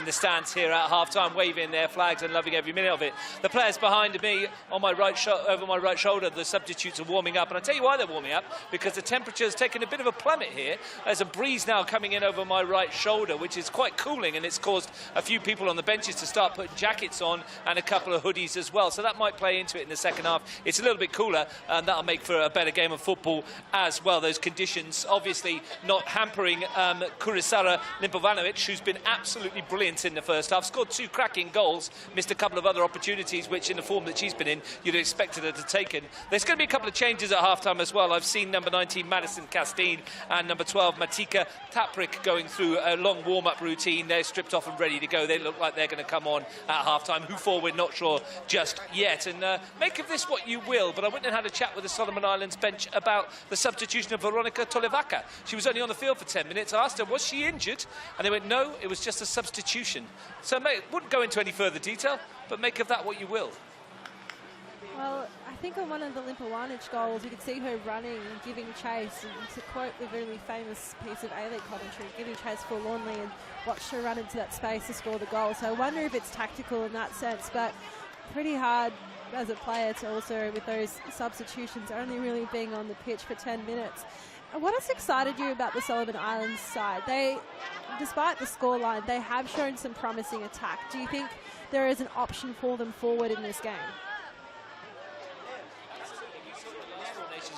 the stands here at half-time, waving their flags and loving every minute of it. The players behind me on my over my right shoulder, the substitutes are warming up. And I'll tell you why they're warming up, because the temperature's taken a bit of a plummet here. There's a breeze now coming in over my right shoulder, which is quite cooling, and it's caused a few people on the benches to start putting jackets on and a couple of hoodies as well, so that might play into it in the second half. It's a little bit cooler and that'll make for a better game of football as well. Those conditions obviously not hampering Kurisara Limpovanovic, who's been absolutely brilliant in the first half, scored 2 cracking goals, missed a couple of other opportunities which in the form that she's been in you'd have expected her to take in. There's going to be a couple of changes at half-time as well. I've seen number 19 Madison Castine and number 12 Matika Taprik going through a long warm-up routine. They're stripped off and ready to go. They look like they're going to come on at half-time. Who for, we're not sure just yet. And make of this what you will, but I went and had a chat with the Solomon Islands bench about the substitution of Veronica Tolevaka. She was only on the field for 10 minutes. I asked her, was she injured? And they went, no, it was just a substitution. So wouldn't go into any further detail, but make of that what you will. Well, I think on one of the Limpovanovic goals, you could see her running and giving chase. And to quote the really famous piece of A-League commentary, giving chase forlornly, and watched her run into that space to score the goal. So I wonder if it's tactical in that sense, but pretty hard as a player to also, with those substitutions, only really being on the pitch for 10 minutes. And what has excited you about the Solomon Islands side? They, despite the scoreline, they have shown some promising attack. Do you think there is an option for them forward in this game?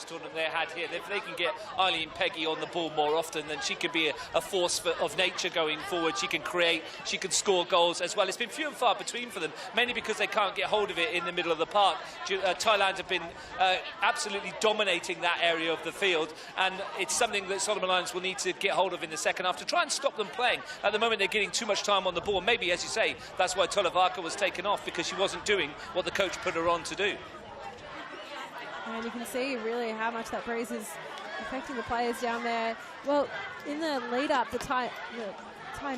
Tournament they had here, if they can get Eileen Peggy on the ball more often, then she could be a force of nature going forward. She can create, she can score goals as well. It's been few and far between for them, mainly because they can't get hold of it in the middle of the park. Thailand have been absolutely dominating that area of the field, and it's something that Solomon Islands will need to get hold of in the second half to try and stop them playing. At the moment they're getting too much time on the ball. Maybe, as you say, that's why Tolevaka was taken off, because she wasn't doing what the coach put her on to do. And you can see really how much that breeze is affecting the players down there. Well, in the lead-up, the Thai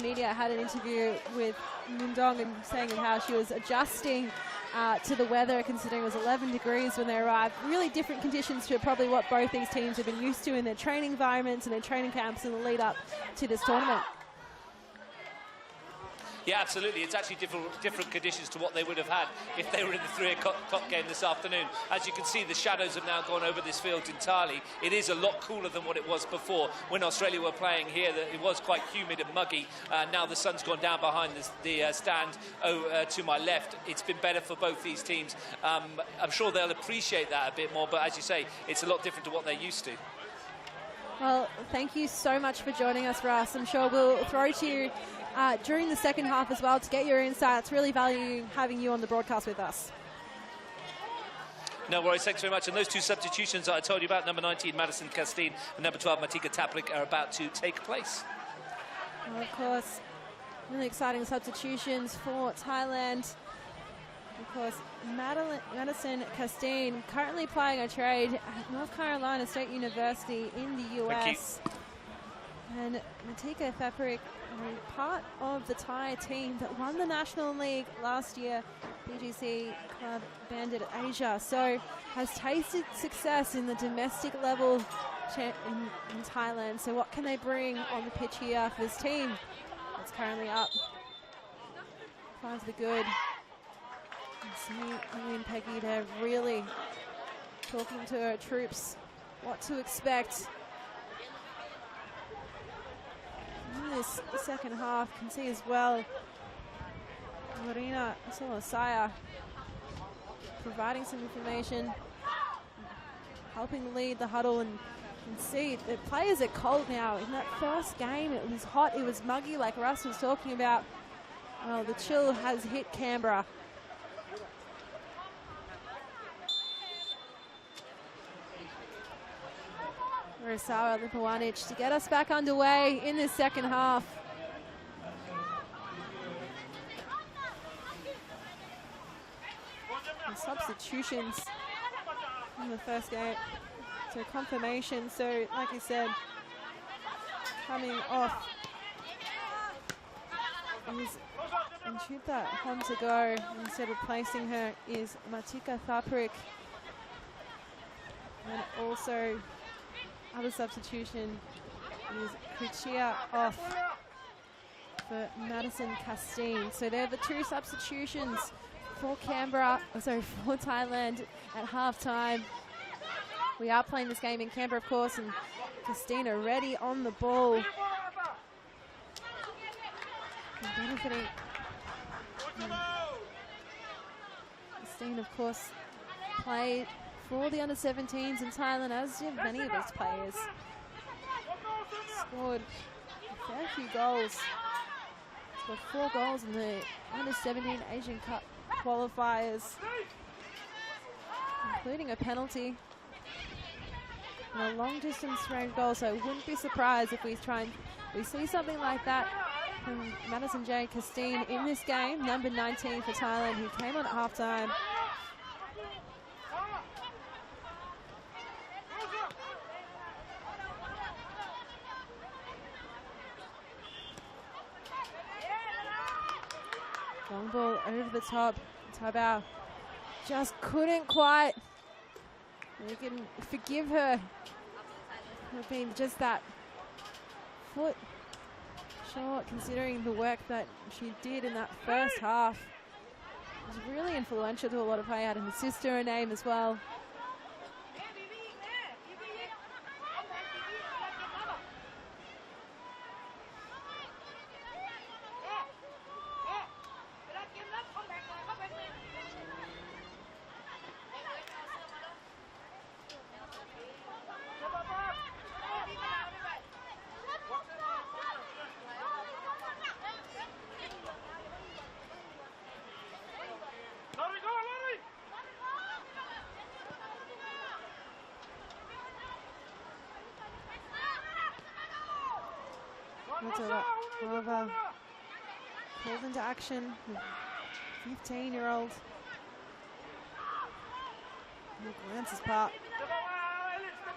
media had an interview with Mundong and saying how she was adjusting to the weather, considering it was 11 degrees when they arrived. Really different conditions to probably what both these teams have been used to in their training environments and their training camps in the lead-up to this tournament. Yeah, absolutely. It's actually different conditions to what they would have had if they were in the 3 o'clock game this afternoon. As you can see, the shadows have now gone over this field entirely. It is a lot cooler than what it was before. When Australia were playing here, it was quite humid and muggy. Now the sun's gone down behind the stand to my left. It's been better for both these teams. I'm sure they'll appreciate that a bit more, but as you say, it's a lot different to what they're used to. Well, thank you so much for joining us, Russ. I'm sure we'll throw to you during the second half as well to get your insights. Really value having you on the broadcast with us. No worries, thanks very much. And those 2 substitutions that I told you about, number 19 Madison Castine and number 12 Matika Taprik, are about to take place. Well, of course, really exciting substitutions for Thailand. Of course, Madison Castine, currently playing a trade at North Carolina State University in the US. And Matika Fabric, part of the Thai team that won the National League last year, BGC Club Bandit Asia, so has tasted success in the domestic level in Thailand. So what can they bring on the pitch here for this team that's currently up? Five the good. See Amy and Peggy, they're really talking to her troops what to expect. In this second half, can see as well Marina Solosaya providing some information, helping lead the huddle, and you can see the players are cold now. In that first game, it was hot, it was muggy, like Russ was talking about. Well, the chill has hit Canberra. Urasawa Lipawanic to get us back underway in this second half. And substitutions in the first game. So confirmation. So like I said, coming off is Anchuta home to go. Instead of replacing her is Matika Thaprik. And also other substitution is Kuchia off for Madison Castine. So they're the two substitutions for for Thailand at halftime. We are playing this game in Canberra, of course, and Castine are ready on the ball. And benefiting. Castine, of course, played for the under-17s in Thailand, as did many of those players. Scored a fair few goals. Scored 4 goals in the under-17 Asian Cup qualifiers, including a penalty and a long-distance range goal. So I wouldn't be surprised if we see something like that from Madison J. Castine in this game, number 19 for Thailand, who came on at halftime. Long ball over the top. Tabao just couldn't quite. We can forgive her for being just that foot short, considering the work that she did in that first half. It was really influential to a lot of players. Had an assist to her name as well. However, called into action, 15-year-old. Glance's part.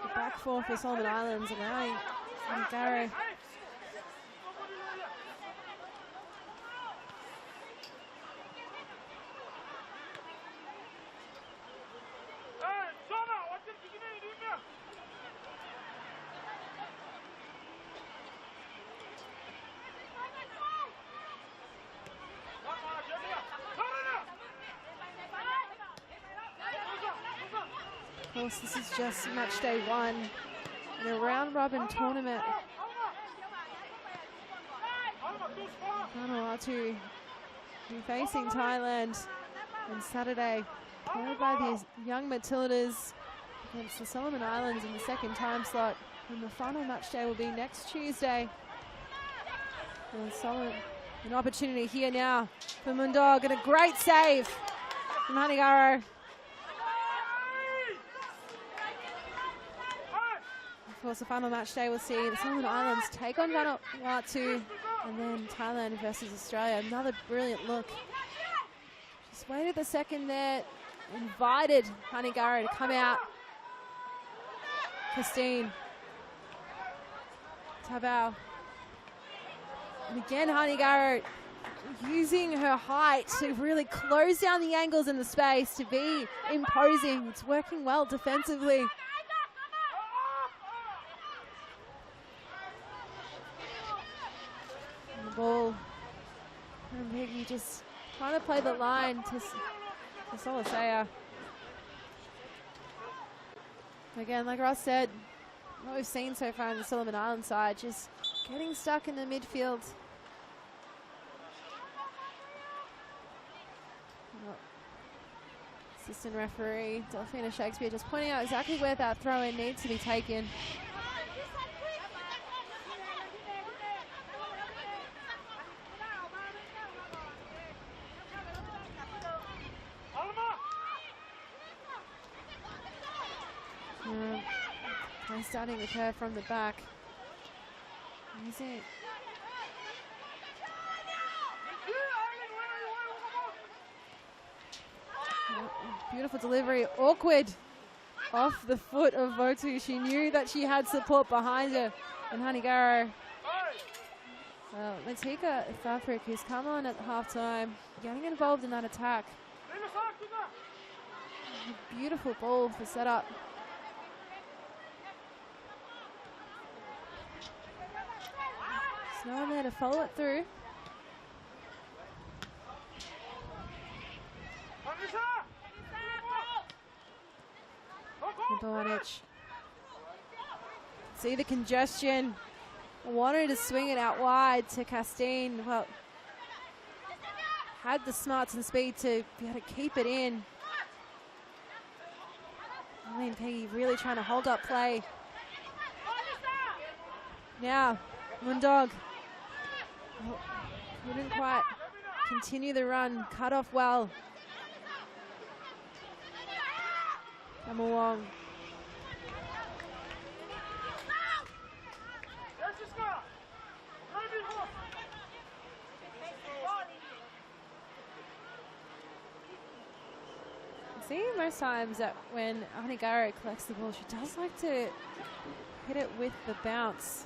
The back four for Solomon Islands, allowing Garo. Of course, this is just match day 1 in a round-robin tournament. Vanuatu will be facing Thailand on Saturday, followed by these young Matildas against the Solomon Islands in the second time slot. And the final match day will be next Tuesday. And Solomon, an opportunity here now for Mundog, and a great save from Hanigaro. Of course, the final match day will see the Solomon Islands take on Vanuatu, and then Thailand versus Australia. Another brilliant look. Just waited the second there, invited Hanigaro to come out. Castine Tabau. And again, Hanigaro using her height to really close down the angles in the space, to be imposing. It's working well defensively. And the ball from Piggy just trying to play the line to Solisea. Again, like Ross said, what we've seen so far on the Solomon Islands side, just getting stuck in the midfield. Assistant referee Delphina Shakespeare just pointing out exactly where that throw-in needs to be taken. Starting with her from the back. Is it? Beautiful delivery, awkward off the foot of Votu. She knew that she had support behind her. And Hanigaro, well, Matika Fafrik, who's come on at halftime, getting involved in that attack. A beautiful ball for setup. There's no one there to follow it through. Bonic. See the congestion. Wanted to swing it out wide to Castine. Well, had the smarts and speed to be able to keep it in. Eileen Peggy really trying to hold up play. Now, Mundog. Oh, couldn't quite continue the run. Cut off well. Kamawong. See, most times that when Hanigaro collects the ball, she does like to hit it with the bounce.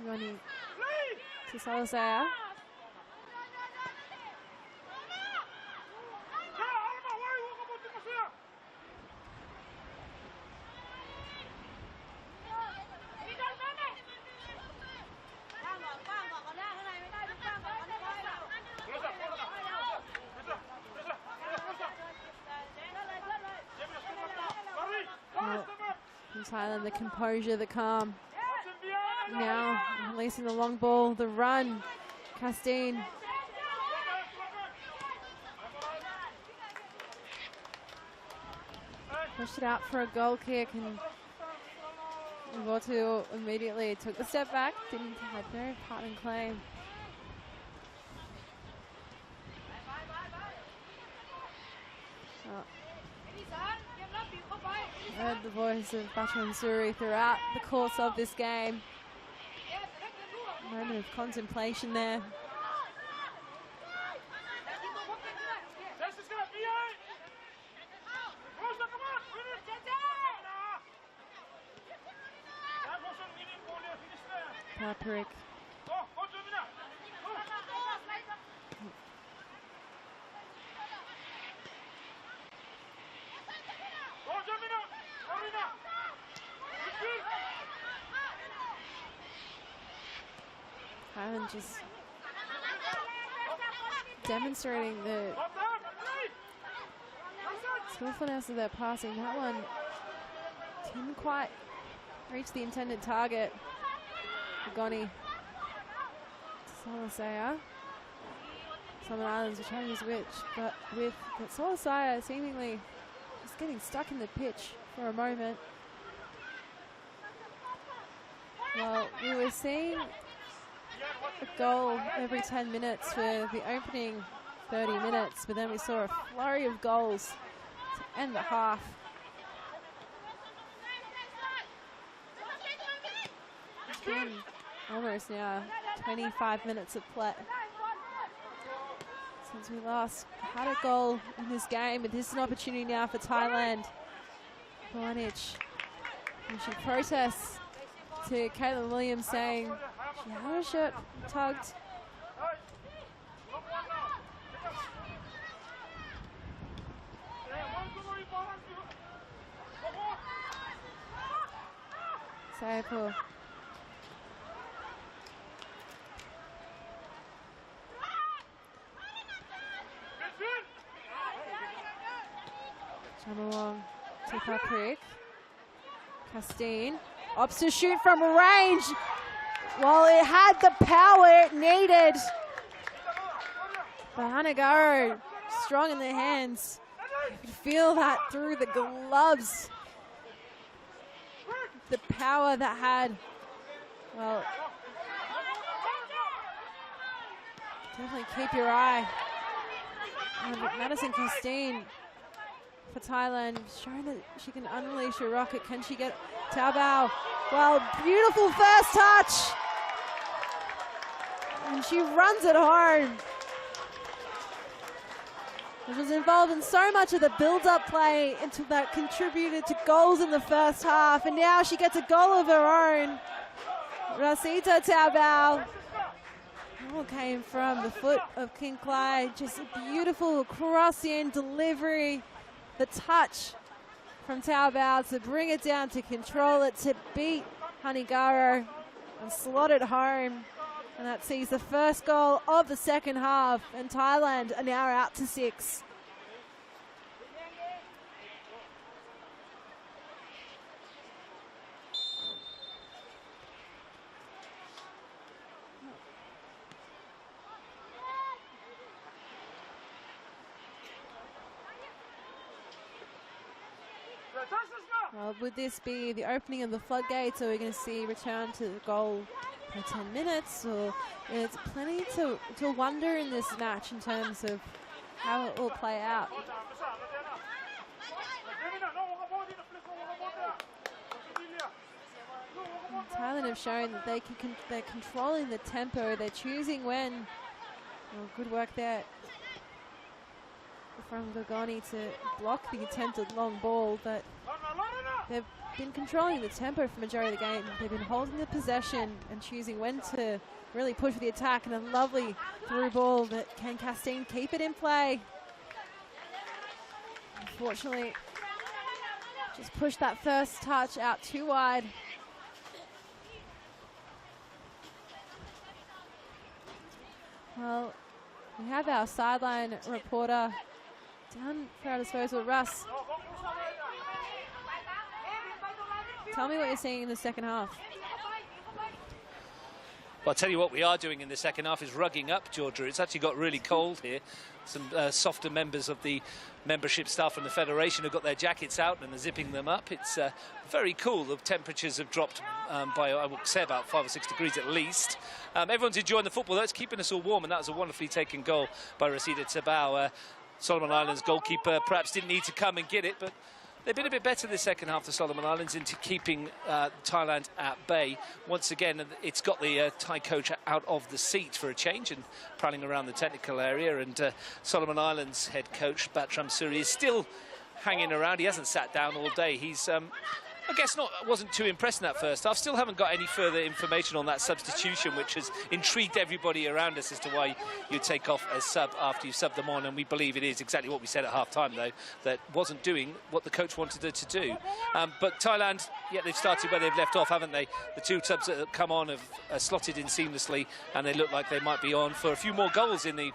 Running to Solisea. From Thailand, the composure, the calm. Now releasing the long ball, the run, Castine. Pushed it out for a goal kick, and Votu immediately took the step back, didn't have no part in claim. Heard the voice of Batuan Suri throughout the course of this game. Moment of contemplation there. Paparik. Thailand just demonstrating the skillfulness of their passing. That one didn't quite reach the intended target. Goni Solisea. Solomon Islands are trying to use which, but with Solasaya seemingly just getting stuck in the pitch for a moment. Well, we were seeing a goal every 10 minutes for the opening 30 minutes, but then we saw a flurry of goals to end the half. It's been almost now 25 minutes of play since we last had a goal in this game, but this is an opportunity now for Thailand. Bonic, and she protests to Caitlin Williams, saying she had her shirt tugged. Sayapur. Jamalong to Patrick. Castine opts to shoot from range. Well, it had the power it needed. But Hanagaro, strong in the hands. You could feel that through the gloves. The power that had, well, definitely keep your eye on Madison Castine for Thailand, showing that she can unleash a rocket. Can she get Taobao? Well, beautiful first touch. And she runs it home. She was involved in so much of the build-up play until that contributed to goals in the first half. And now she gets a goal of her own. Rasita Taobao. All came from the foot of King Clyde. Just a beautiful cross-in delivery. The touch from Taobao to bring it down, to control it, to beat Hanigaro and slot it home. And that sees the first goal of the second half, and Thailand are now out to 6. Well, would this be the opening of the floodgates, or are we going to see return to the goal per 10 minutes? Or there's plenty to wonder in this match in terms of how it will play out. Thailand have shown that they're controlling the tempo. They're choosing when. Well, good work there from Gogoni to block the attempted long ball, but they've been controlling the tempo for the majority of the game. They've been holding the possession and choosing when to really push for the attack, and a lovely through ball that can Castine keep it in play. Unfortunately, just pushed that first touch out too wide. Well, we have our sideline reporter down for our disposal. Russ, tell me what you're seeing in the second half. Well, I'll tell you what we are doing in the second half is rugging up, Georgia. It's actually got really cold here. Some softer members of the membership staff from the Federation have got their jackets out and are zipping them up. It's very cool. The temperatures have dropped by, I would say, about 5 or 6 degrees at least. Everyone's enjoying the football. That's keeping us all warm, and that was a wonderfully taken goal by Rasida Tabao. Solomon Islands goalkeeper perhaps didn't need to come and get it, but they've been a bit better this second half, the Solomon Islands, into keeping Thailand at bay. Once again, it's got the Thai coach out of the seat for a change and prowling around the technical area. And Solomon Islands head coach Batram Suri is still hanging around. He hasn't sat down all day. He's, I guess, wasn't too impressed in that first half. Still haven't got any further information on that substitution, which has intrigued everybody around us as to why you take off a sub after you sub them on. And we believe it is exactly what we said at half-time, though, that wasn't doing what the coach wanted it to do. But Thailand, yeah, they've started where they've left off, haven't they? The two subs that have come on have slotted in seamlessly, and they look like they might be on for a few more goals in the,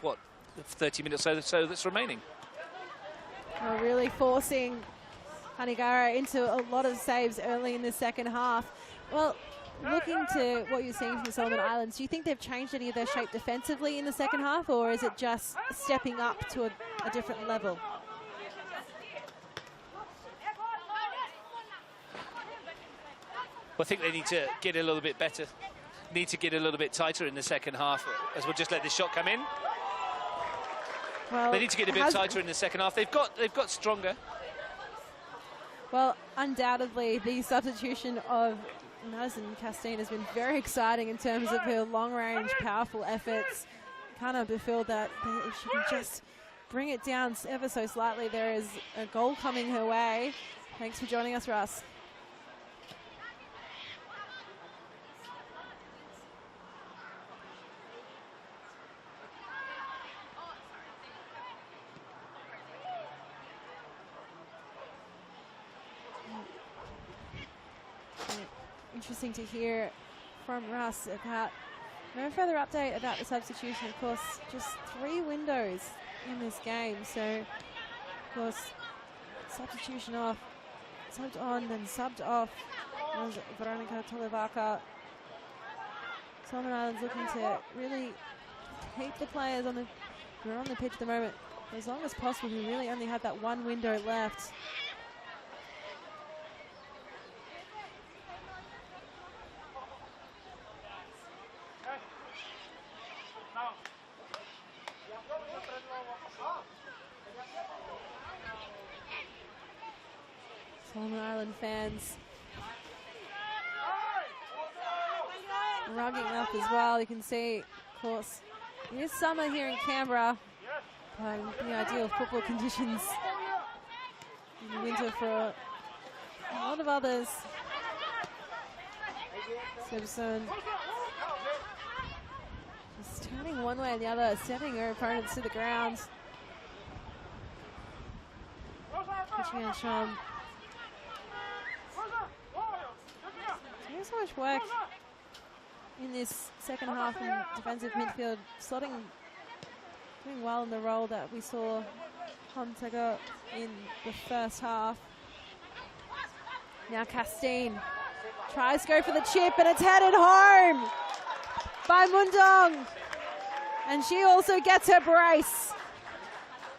30 minutes or so that's remaining. Well, really forcing Hanigara into a lot of saves early in the second half. Well, looking to what you're seeing from the Solomon Islands, do you think they've changed any of their shape defensively in the second half, or is it just stepping up to a different level? Well, I think they need to get a little bit better, need to get a little bit tighter in the second half, as we'll just let this shot come in. Well, they need to get a bit tighter in the second half. They've got stronger. Well, undoubtedly, the substitution of Madison Castine has been very exciting in terms of her long-range, powerful efforts. Kind of feel that if she can just bring it down ever so slightly, there is a goal coming her way. Thanks for joining us, Russ. Interesting to hear from Russ about no further update about the substitution. Of course, just 3 windows in this game. So, of course, substitution off, subbed on, then subbed off was Veronica Tolivaca. Solomon Islands looking to really keep the players on who are on the pitch at the moment for as long as possible. We really only have that 1 window left. Solomon Island fans rugging up as well. You can see, of course, it is summer here in Canberra, but the ideal football conditions in the winter for a lot of others. Simpson just turning one way or the other, sending her opponents to the ground. Pushing on Sean. So much work in this second half in defensive midfield, doing well in the role that we saw Hontaga in the first half. Now Castine tries to go for the chip, and it's headed home by Mundong, and she also gets her brace.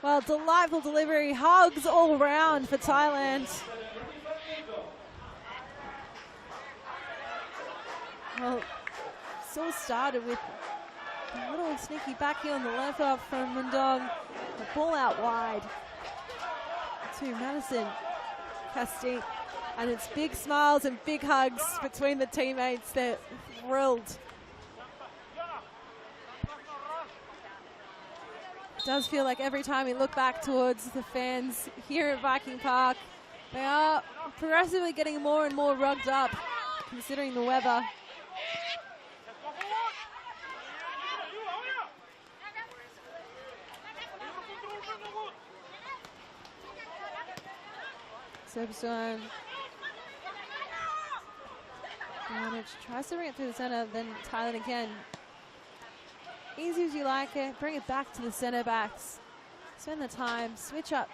Well, delightful delivery, hugs all round for Thailand. Well, it's all started with a little sneaky back heel on the left up from Mundong. The ball out wide to Madison Castine. And it's big smiles and big hugs between the teammates. They're thrilled. It does feel like every time we look back towards the fans here at Viking Park, they are progressively getting more and more rugged up, considering the weather. Sebson. Tries to bring it through the center, then Thailand again. Easy as you like it, bring it back to the center backs. Spend the time, switch up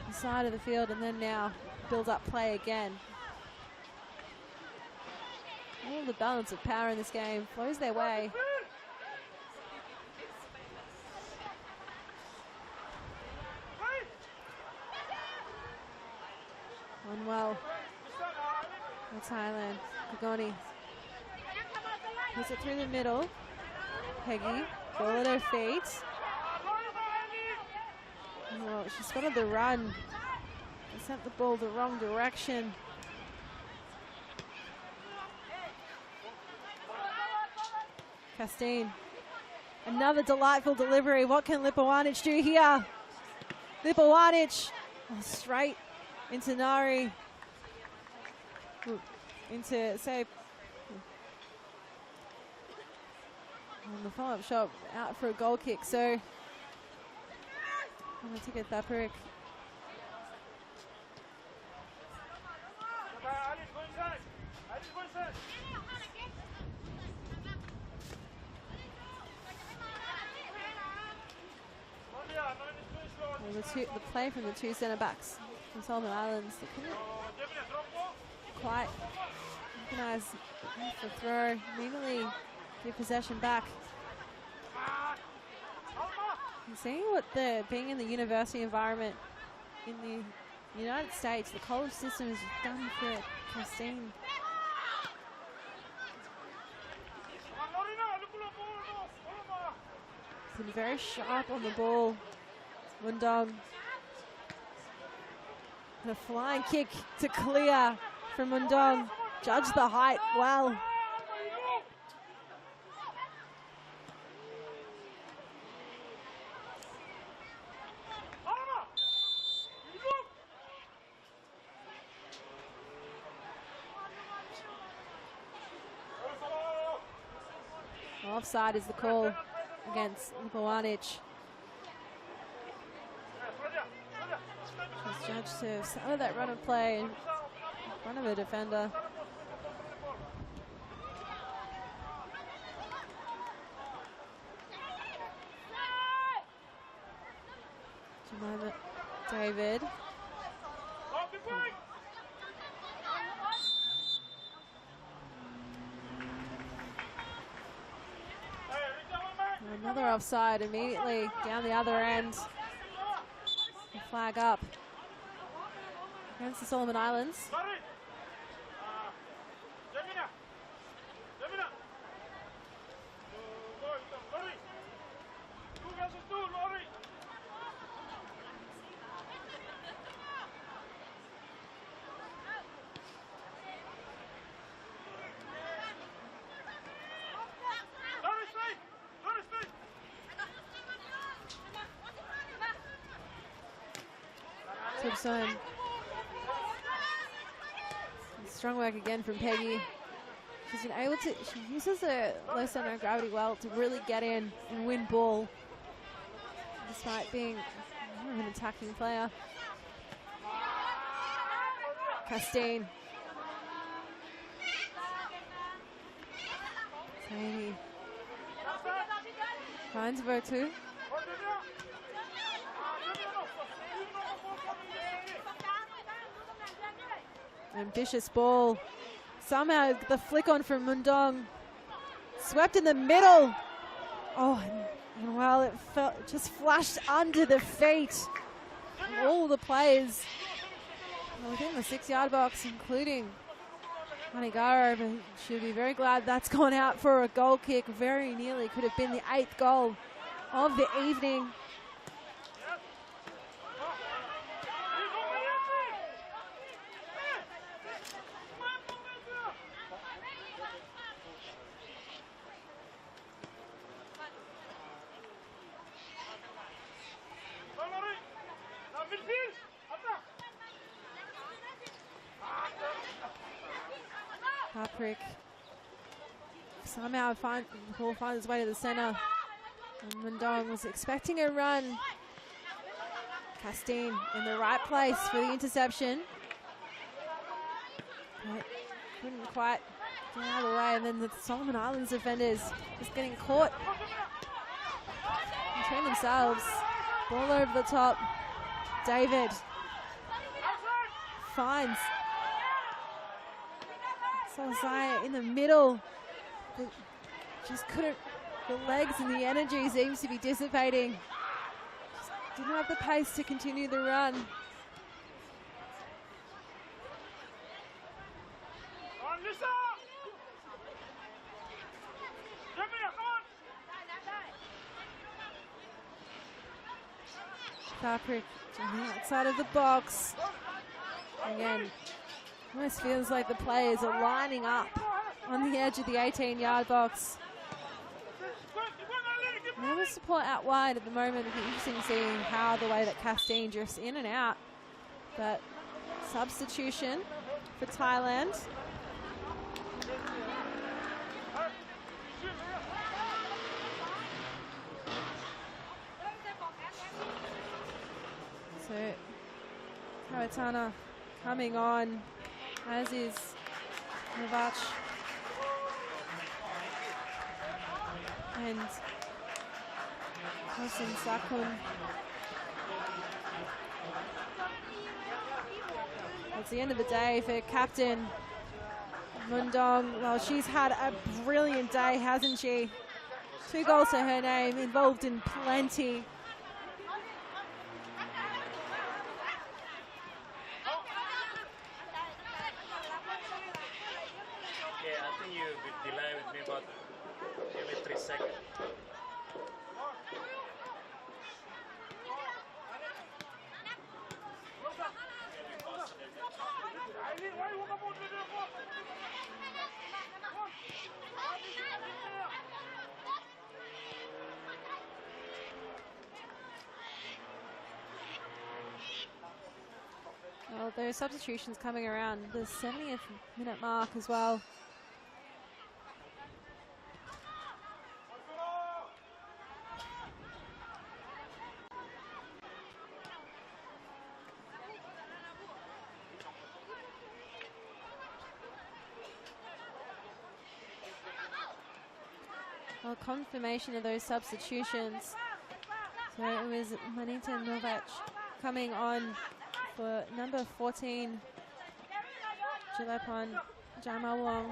the side of the field, and then now build up play again. All the balance of power in this game flows their way. One well for Thailand. Pagoni puts it through the middle. Peggy, ball at her feet. Oh, she spotted the run. They sent the ball the wrong direction. Castine. Another delightful delivery. What can Lipawanic do here? Lipawanic straight into Nari. Into, say, and the follow-up shot out for a goal kick. So, I'm going to take it Thaparic. The play from the 2 centre backs from Solomon Islands, they couldn't quite Recognize the throw, immediately give possession back. And seeing what being in the university environment in the United States, the college system has done for Christine. Been very sharp on the ball. Mundong. And a flying kick to clear from Mundong. Judge the height well. Offside is the call against Vanuatu. Just judged to start that run of play in front of a defender. Jemima David. Another offside immediately down the other end. The flag up against the Solomon Islands. Simpson. Strong work again from Peggy. She's been able to, she uses her low center of gravity well to really get in and win ball, despite being more of an attacking player. Castine. Amy finds Vanuatu. Ambitious ball. Somehow the flick on from Mundong. Swept in the middle. Oh, and well, it just flashed under the feet of all the players within the 6-yard box, including Manigaro. But she'll be very glad that's gone out for a goal kick. Very nearly could have been the 8th goal of the evening. Patrick somehow the ball finds its way to the center. And Mundong was expecting a run. Castine in the right place for the interception. But couldn't quite get out of the way. And then the Solomon Islands defenders just getting caught between themselves. Ball over the top. David finds Salazar in the middle. Just couldn't, the legs and the energy seems to be dissipating. Just didn't have the pace to continue the run. Patrick on the outside of the box. Again, almost feels like the players are lining up on the edge of the 18-yard box. No support out wide at the moment. It'll be interesting seeing how the way that Castine drifts in and out. But substitution for Thailand. So Kawatana coming on, as is Novach and Kosin Sakun. It's the end of the day for captain Mundong, well, she's had a brilliant day, hasn't she? 2 goals to her name, involved in plenty. Yeah, I think you'll be delayed with me about nearly 3 seconds. Well, there are substitutions coming around the 70th minute mark as well. Well, confirmation of those substitutions. So it was Manita Novac coming on for number 14, Jilepon Jamawong.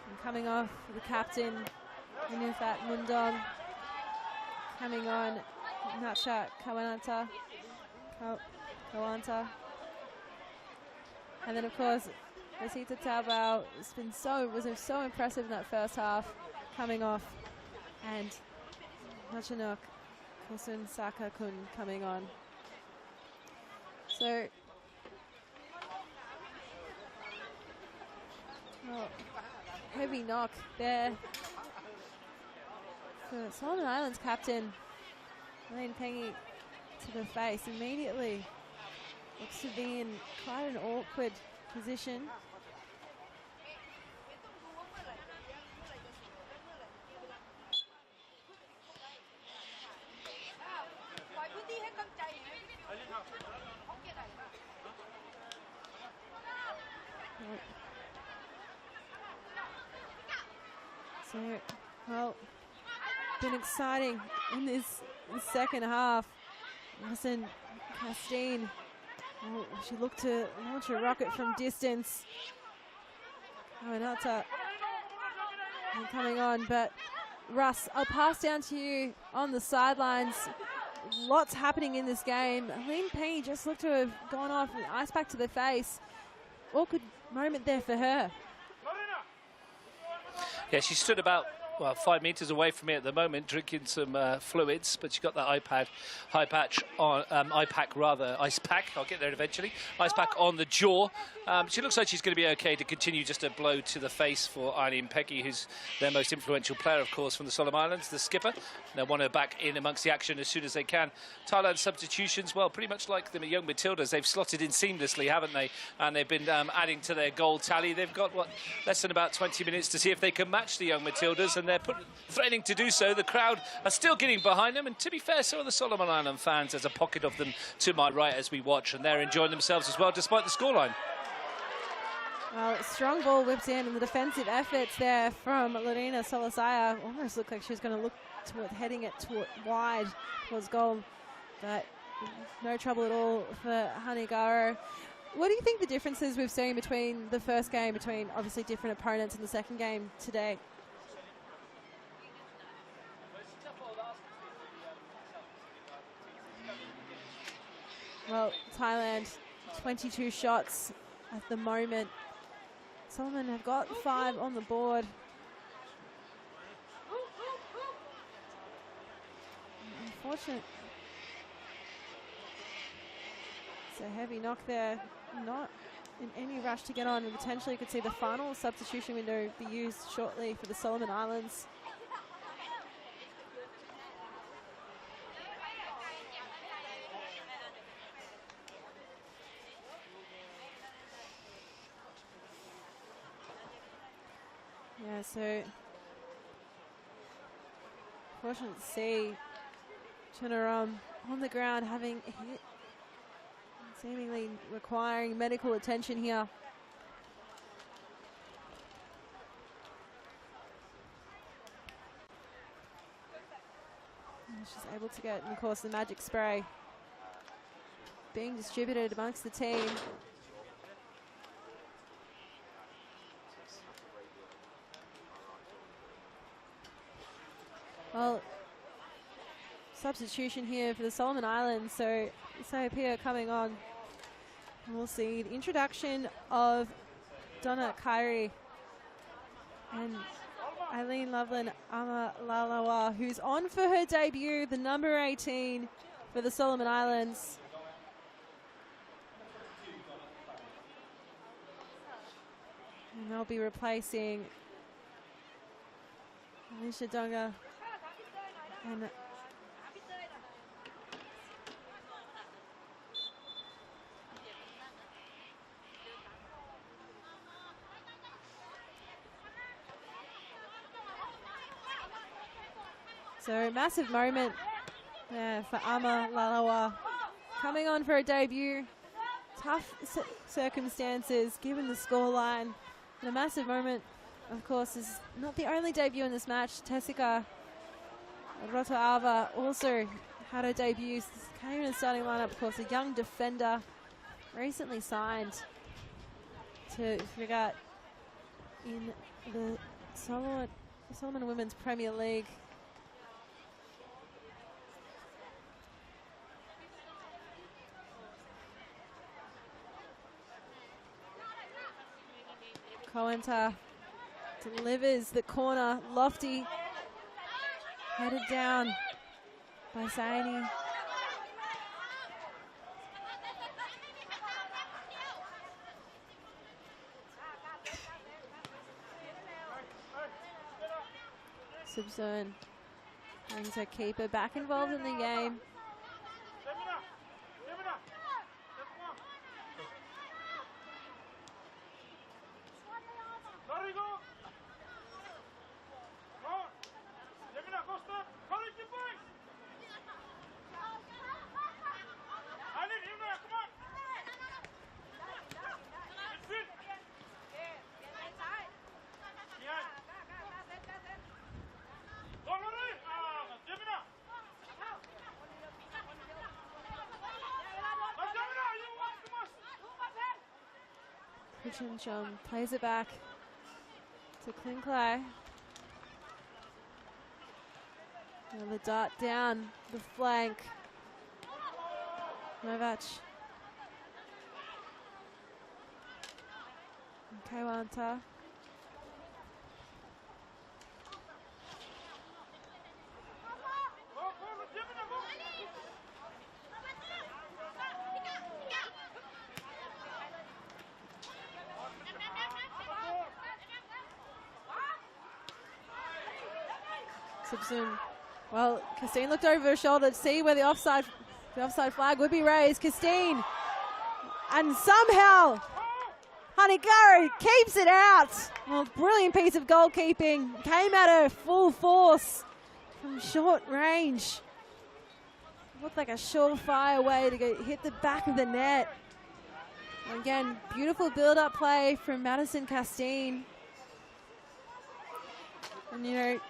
And coming off the captain, Inufat Mundong. Coming on, Nacha Kawanta. And then of course, Rosita Taubao was so impressive in that first half, coming off, and Machinok Kosun Saka-kun coming on. So, well, heavy knock there for Solomon Islands captain Elaine Pengy to the face immediately. Looks to be in quite an awkward position. So, well, been exciting in this second half. Listen, Castine, oh, she looked to launch a rocket from distance. Kawanata coming on, but Russ, I'll pass down to you on the sidelines. Lots happening in this game. Aline Penny just looked to have gone off, an ice pack to the face. Awkward moment there for her. Yeah, she stood about 5 meters away from me at the moment, drinking some fluids, but she got that ice pack, I'll get there eventually, ice pack on the jaw. She looks like she's going to be okay to continue just a blow to the face for Eileen Peggy, who's their most influential player, of course, from the Solomon Islands, the skipper. They'll want her back in amongst the action as soon as they can. Thailand substitutions, well, pretty much like the young Matildas, they've slotted in seamlessly, haven't they? And they've been adding to their goal tally. They've got, less than about 20 minutes to see if they can match the young Matildas, and they're threatening to do so. The crowd are still getting behind them, and to be fair, so are the Solomon Island fans. There's a pocket of them to my right as we watch, and they're enjoying themselves as well, despite the scoreline. Well, strong ball whipped in, and the defensive efforts there from Lorena Solasaya almost looked like she was going to look toward heading it wide towards goal, but no trouble at all for Hanigaro. What do you think the differences we've seen between the first game, between obviously different opponents, and the second game today? Well, Thailand, 22 shots at the moment. Solomon have got 5 on the board. Unfortunate. It's a heavy knock there. Not in any rush to get on, and potentially could see the final substitution window be used shortly for the Solomon Islands. Yeah, so fortunate to see Chunaram on the ground having hit, seemingly requiring medical attention here. And she's able to get, and of course, the magic spray being distributed amongst the team. Well, substitution here for the Solomon Islands. So Sayapia coming on. And we'll see the introduction of Donna Kyrie and Eileen Loveland Amalalawa, who's on for her debut, the number 18 for the Solomon Islands. And they'll be replacing Alicia Donga and so massive moment for Ama Lalawa coming on for a debut. Tough circumstances given the scoreline. And a massive moment, of course, is not the only debut in this match. Tessica Rotoava also had her debut. Came in the starting lineup, of course, a young defender recently signed to figure in the Solomon Women's Premier League. Coenta delivers the corner, lofty, headed down by Saini. Subzone brings her keeper back involved in the game. Chum plays it back to Klinkler. Another dart down the flank. Novak. Kaiwanta. Well, Christine looked over her shoulder to see where the offside flag would be raised. Christine, and somehow Hanikaru keeps it out. Well, brilliant piece of goalkeeping. Came at her full force from short range. Looked like a surefire way to go hit the back of the net. And again, beautiful build-up play from Madison Castine. And you know,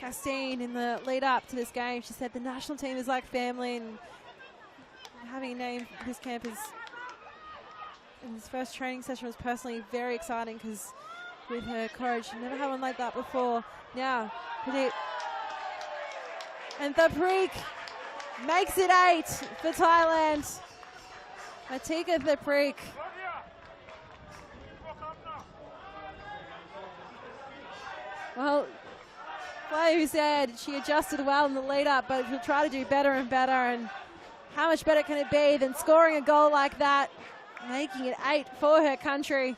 Castine, in the lead up to this game, she said the national team is like family, and having a name for this camp is, in his first training session, was personally very exciting because with her courage, she never had one like that before. Now, and Thaprik makes it 8 for Thailand. Matika Thaprik. Well, player who said she adjusted well in the lead up, but she'll try to do better and better. And how much better can it be than scoring a goal like that, making it 8 for her country?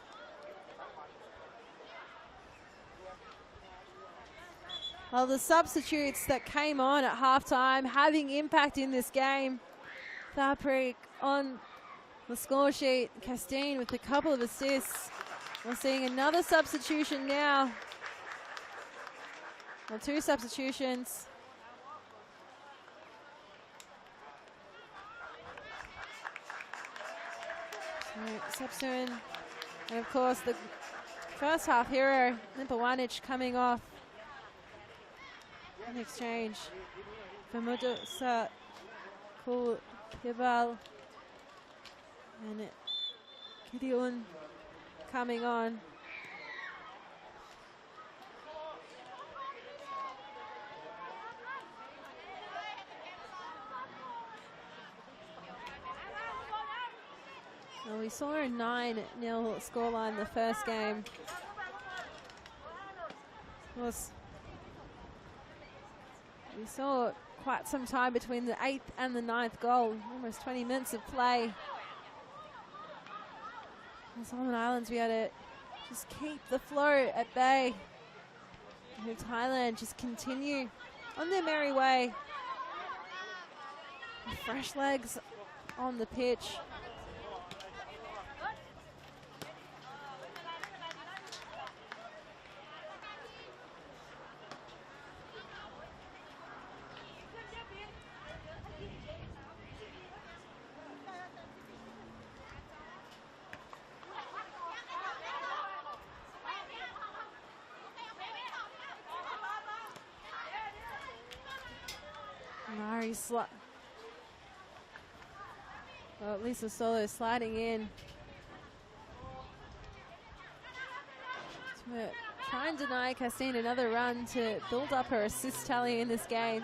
Well, the substitutes that came on at halftime having impact in this game. Thaprik on the score sheet. Castine with a couple of assists. We're seeing another substitution now. Well, 2 substitutions. So, Subsun, and of course the first half hero, Limpawanic, coming off in exchange for Mudusa Kulibal, and Gideon coming on. Well, we saw a 9-0 scoreline the first game. We saw quite some time between the 8th and the 9th goal, almost 20 minutes of play. In Solomon Islands, we had to just keep the flow at bay. And Thailand just continue on their merry way. With fresh legs on the pitch. Well, Lisa Solo sliding in. To try and deny Castine another run to build up her assist tally in this game.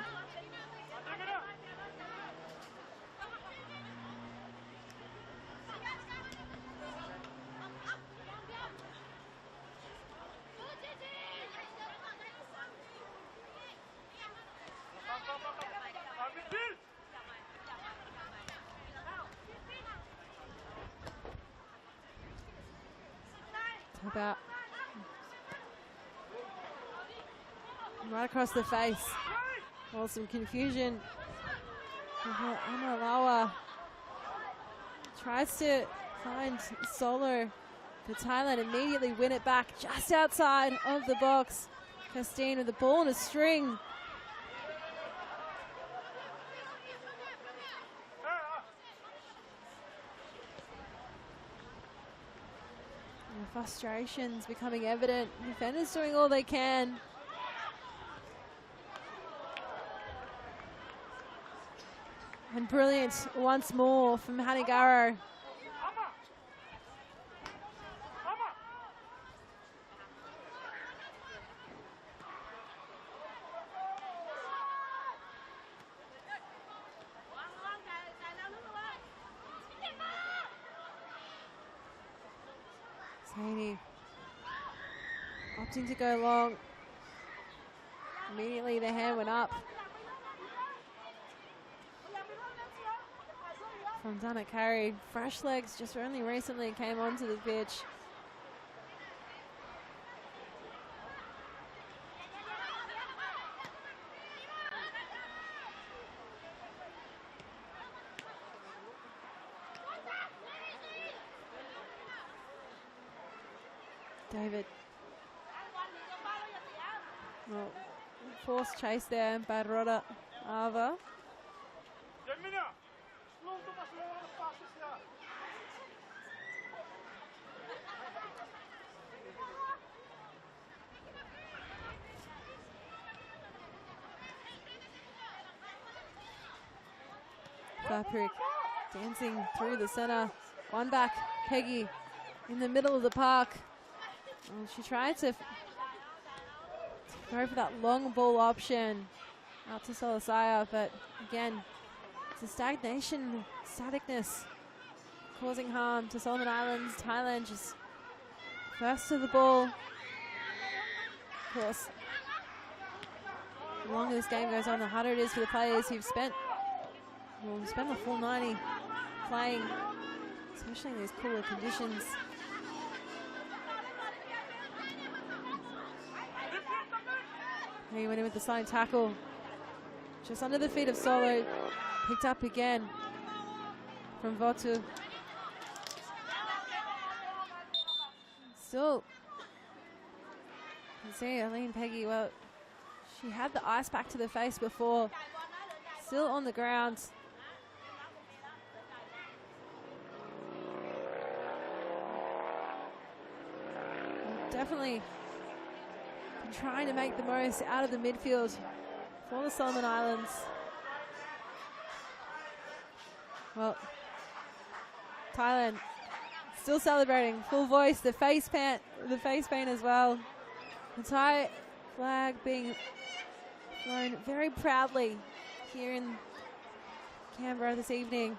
About right across the face. Well, some confusion. Amalawa tries to find Solo, but Thailand immediately win it back just outside of the box. Castine with the ball in a string. Frustrations becoming evident. Defenders doing all they can. And brilliant once more from Hanigaro. Opting to go long. Immediately the hand went up. From Dana Carey. Fresh legs just only recently came onto the pitch. David. Well, forced chase there, Badroda Ava. Patrick dancing through the center. One back, Peggy in the middle of the park. Well, she tried to go for that long ball option out to Solasaya, but again, it's a staticness causing harm to Solomon Islands. Thailand just first to the ball. Of course, the longer this game goes on, the harder it is for the players who've spent the full 90 playing, especially in these cooler conditions. He went in with the sliding tackle. Just under the feet of Solo. Picked up again from Votu. Still, you can see Aline Peggy, well, she had the ice pack to the face before. Still on the ground. Definitely trying to make the most out of the midfield for the Solomon Islands. Well, Thailand still celebrating, full voice, the face paint as well. The Thai flag being flown very proudly here in Canberra this evening.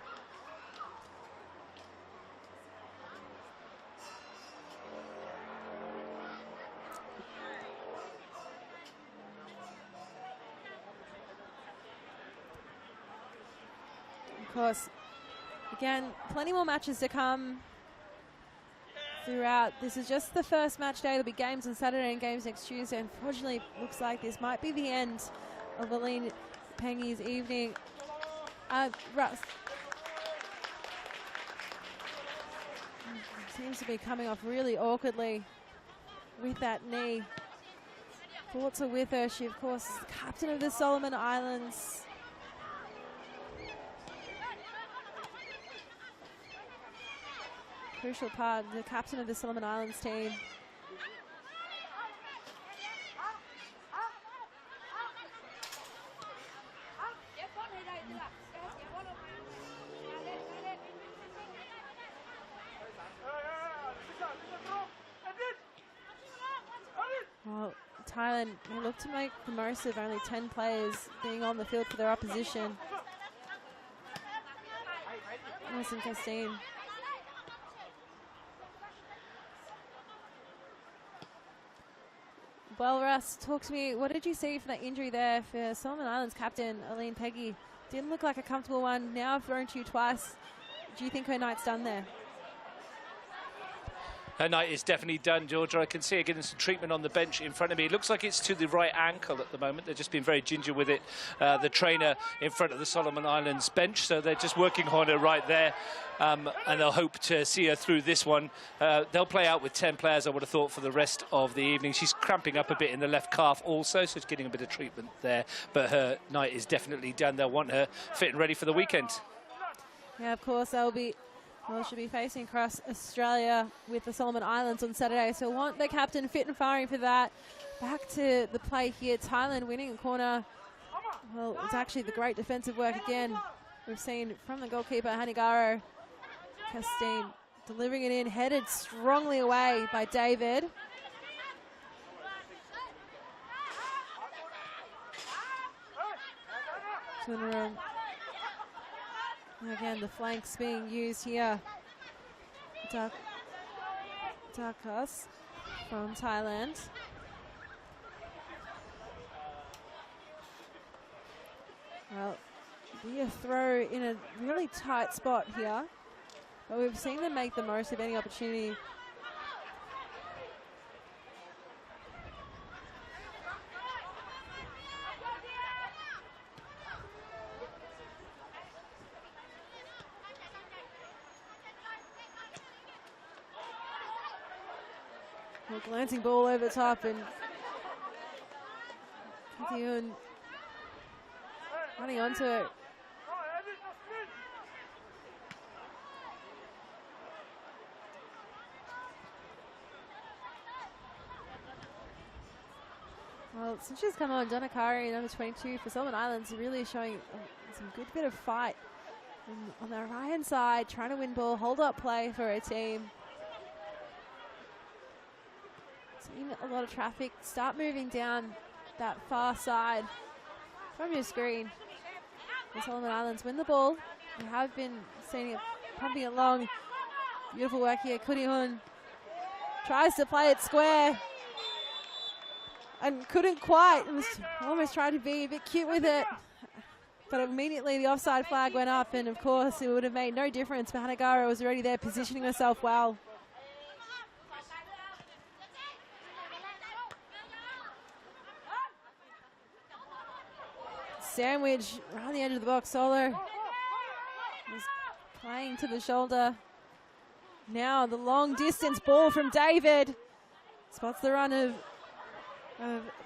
Of course, again, plenty more matches to come throughout. This is just the first match day. There'll be games on Saturday and games next Tuesday. Unfortunately, looks like this might be the end of Aline Pengy's evening. Russ seems to be coming off really awkwardly with that knee. Thoughts are with her. She, of course, is the captain of the Solomon Islands. Crucial part, the captain of the Solomon Islands team. Well, Thailand, they look to make the most of only 10 players being on the field for their opposition. Listen, Castine. Well, Russ, talk to me. What did you see for that injury there for Solomon Islands captain Aline Pengy? Didn't look like a comfortable one. Now I've thrown to you twice. Do you think her night's done there? Her night is definitely done, Georgia. I can see her getting some treatment on the bench in front of me. It looks like it's to the right ankle at the moment. They've just been very ginger with it. The trainer in front of the Solomon Islands bench, so they're just working on her right there. And they'll hope to see her through this one. They'll play out with 10 players, I would have thought, for the rest of the evening. She's cramping up a bit in the left calf also, so she's getting a bit of treatment there. But her night is definitely done. They'll want her fit and ready for the weekend. Yeah, of course, she'll be facing across Australia with the Solomon Islands on Saturday, so want the captain fit and firing for that. Back to the play here, Thailand winning a corner. Well, it's actually the great defensive work again we've seen from the goalkeeper, Hanigaro. Castine delivering it in, headed strongly away by David. Turnaround. Again, the flanks being used here. Dakas from Thailand. Well, be a throw in a really tight spot here, but we've seen them make the most of any opportunity. Glancing ball over the top, and Kithiun running onto it. Well, since she's come on, Donakari, number 22 for Solomon Islands, really showing some good bit of fight on their right-hand side, trying to win ball, hold up play for her team. Seeing a lot of traffic. Start moving down that far side from your screen. The Solomon Islands win the ball. We have been seeing it pumping along. Beautiful work here. Kudihun tries to play it square and couldn't quite. Almost tried to be a bit cute with it. But immediately the offside flag went up, and of course it would have made no difference. But Hanagara was already there, positioning herself well. Sandwich around the edge of the box. Solo was playing to the shoulder. Now the long distance ball from David. Spots the run of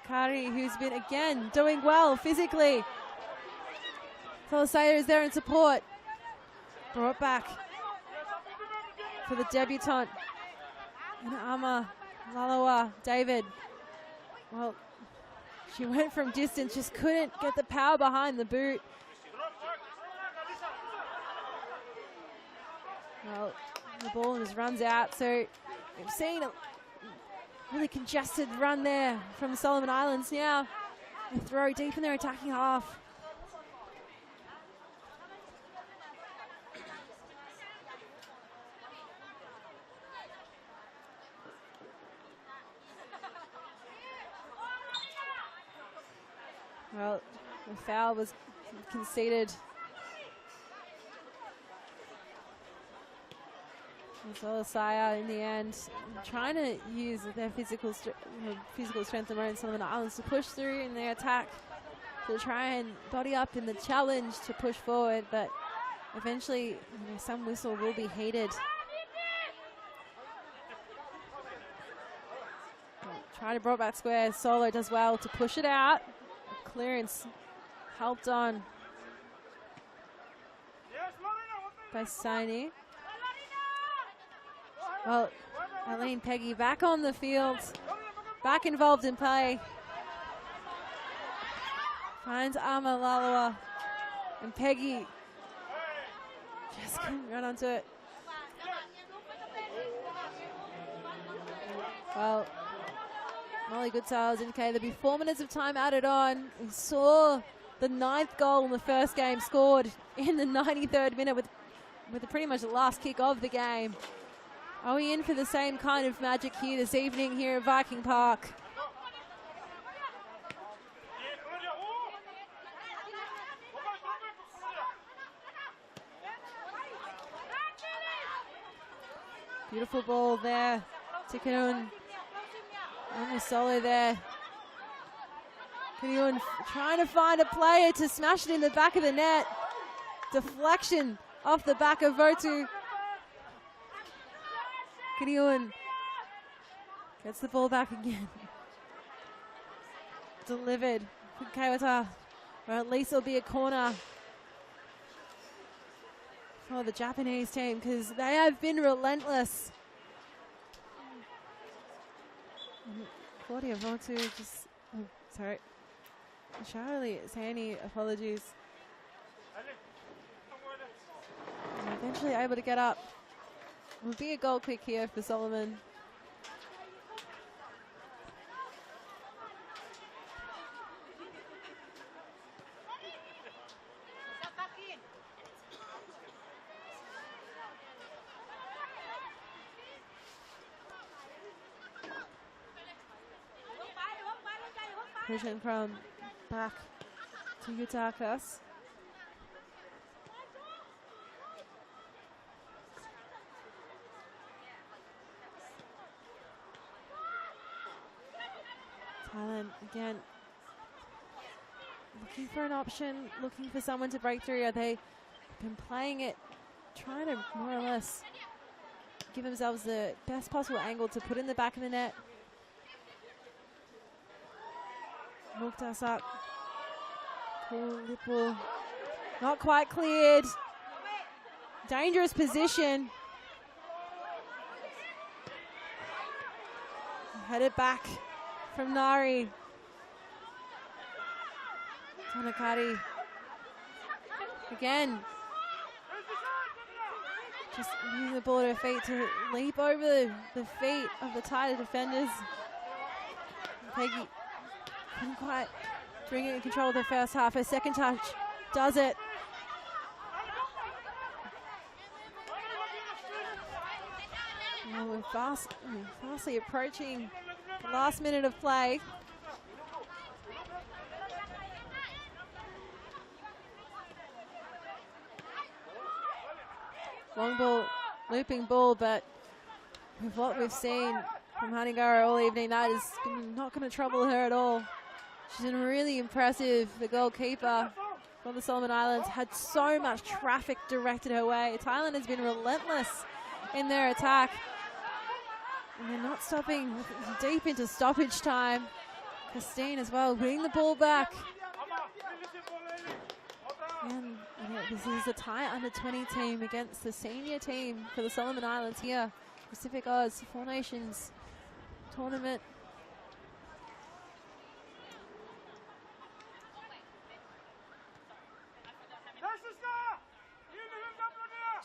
Kari, who's been again doing well physically. Tolasaya is there in support. Brought back for the debutant. And Ama Lalawa, David. Well, she went from distance, just couldn't get the power behind the boot. Well, the ball just runs out. So we've seen a really congested run there from the Solomon Islands. Now a throw deep in their attacking half. Well, the foul was conceded Saya in the end trying to use their physical strength of Solomon Islands to push through in their attack, to try and body up in the challenge to push forward, but eventually some whistle will be heeded. Try to brought back square. Solo does well to push it out. Clearance helped on by Sani. Well, Eileen Peggy back on the field, back involved in play. Finds Ama Lalawa, and Peggy just couldn't run onto it. Well, Molly Goodsales indicated there'd be 4 minutes of time added on. We saw the 9th goal in the first game scored in the 93rd minute with pretty much the last kick of the game. Are we in for the same kind of magic here this evening here at Viking Park? Beautiful ball there. Tikanoon on the solo there. Tikanoon trying to find a player to smash it in the back of the net. Deflection off the back of Votu. Kiriun gets the ball back again. Delivered for Kaiwata, or at least it'll be a corner for the Japanese team, because they have been relentless. Claudia Votu just, sorry. Charlie Sani, apologies. And eventually able to get up. Will be a goal kick here for Solomon. Pushing from back to Utakas. Thailand again looking for an option, looking for someone to break through. They've been playing it, trying to more or less give themselves the best possible angle to put in the back of the net. Muktasak, Lipo, not quite cleared. Dangerous position. Headed back from Nari. Tanakari. Again. Just using the ball at her feet to leap over the feet of the tighter defenders. Peggy couldn't quite bring it in control of the first half. Her second touch does it. Well, we're fastly approaching the last minute of play. Long ball, looping ball, but with what we've seen from Hanigara all evening, that is not going to trouble her at all. She's been really impressive. The goalkeeper for the Solomon Islands had so much traffic directed her way. Thailand has been relentless in their attack. And they're not stopping deep into stoppage time. Christine as well, bringing the ball back. And this is the Thai under-20 team against the senior team for the Solomon Islands here. PacificAus Four Nations Tournament.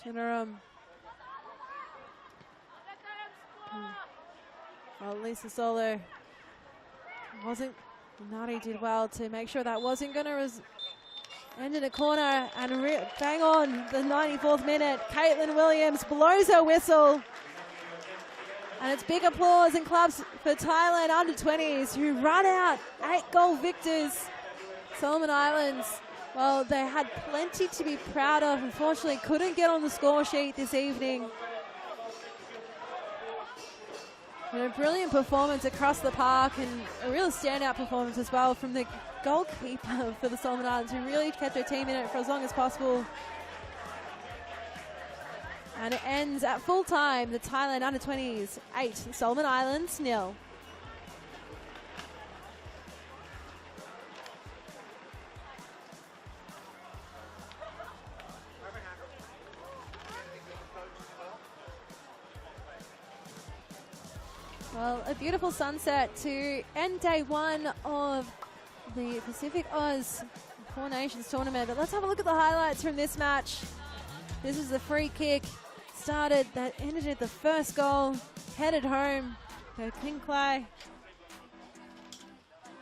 Chinaram. Well, Lisa Solo wasn't. Nari did well to make sure that wasn't going to end in a corner, and bang on the 94th minute. Caitlin Williams blows her whistle. And it's big applause and claps for Thailand under-20s, who run out 8-goal victors. Solomon Islands, well, they had plenty to be proud of. Unfortunately, couldn't get on the score sheet this evening. And a brilliant performance across the park, and a real standout performance as well from the goalkeeper for the Solomon Islands, who really kept her team in it for as long as possible. And it ends at full time, the Thailand under-20s 8, Solomon Islands 0. Well, a beautiful sunset to end day one of the PacificAus Four Nations Tournament. But let's have a look at the highlights from this match. This is the free kick that ended at the first goal, headed home for King Clay.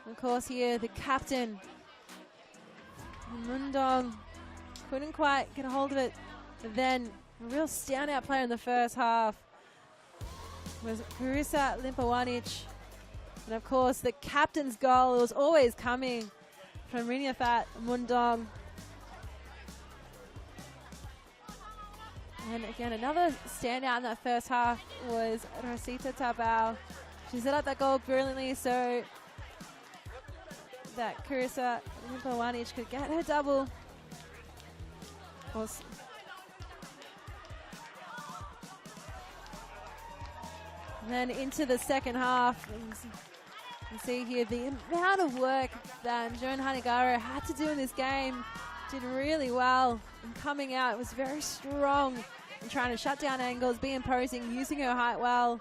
Of course here, the captain, Mundong, couldn't quite get a hold of it. But then a real standout player in the first half was Carissa Limpawanic. And of course, the captain's goal was always coming from Rinyafat Mundong. And again, another standout in that first half was Rosita Tabao. She set up that goal brilliantly so that Carissa Limpawanic could get her double. Of course, and then into the second half, you see here the amount of work that Joan Hanegaro had to do in this game. Did really well, and coming out was very strong and trying to shut down angles, be imposing, using her height well.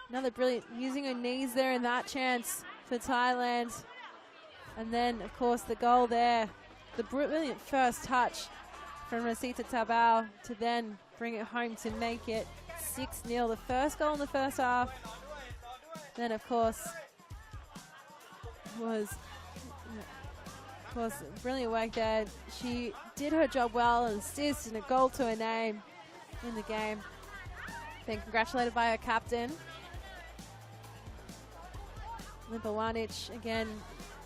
Another brilliant, using her knees there in that chance for Thailand. And then, of course, the goal there. The brilliant first touch from Rosita Tabao to then bring it home to make it 6-0. The first goal in the first half. Then, of course, brilliant work there. She did her job well, an assist and a goal to her name in the game. Then congratulated by her captain. Limpawanic again.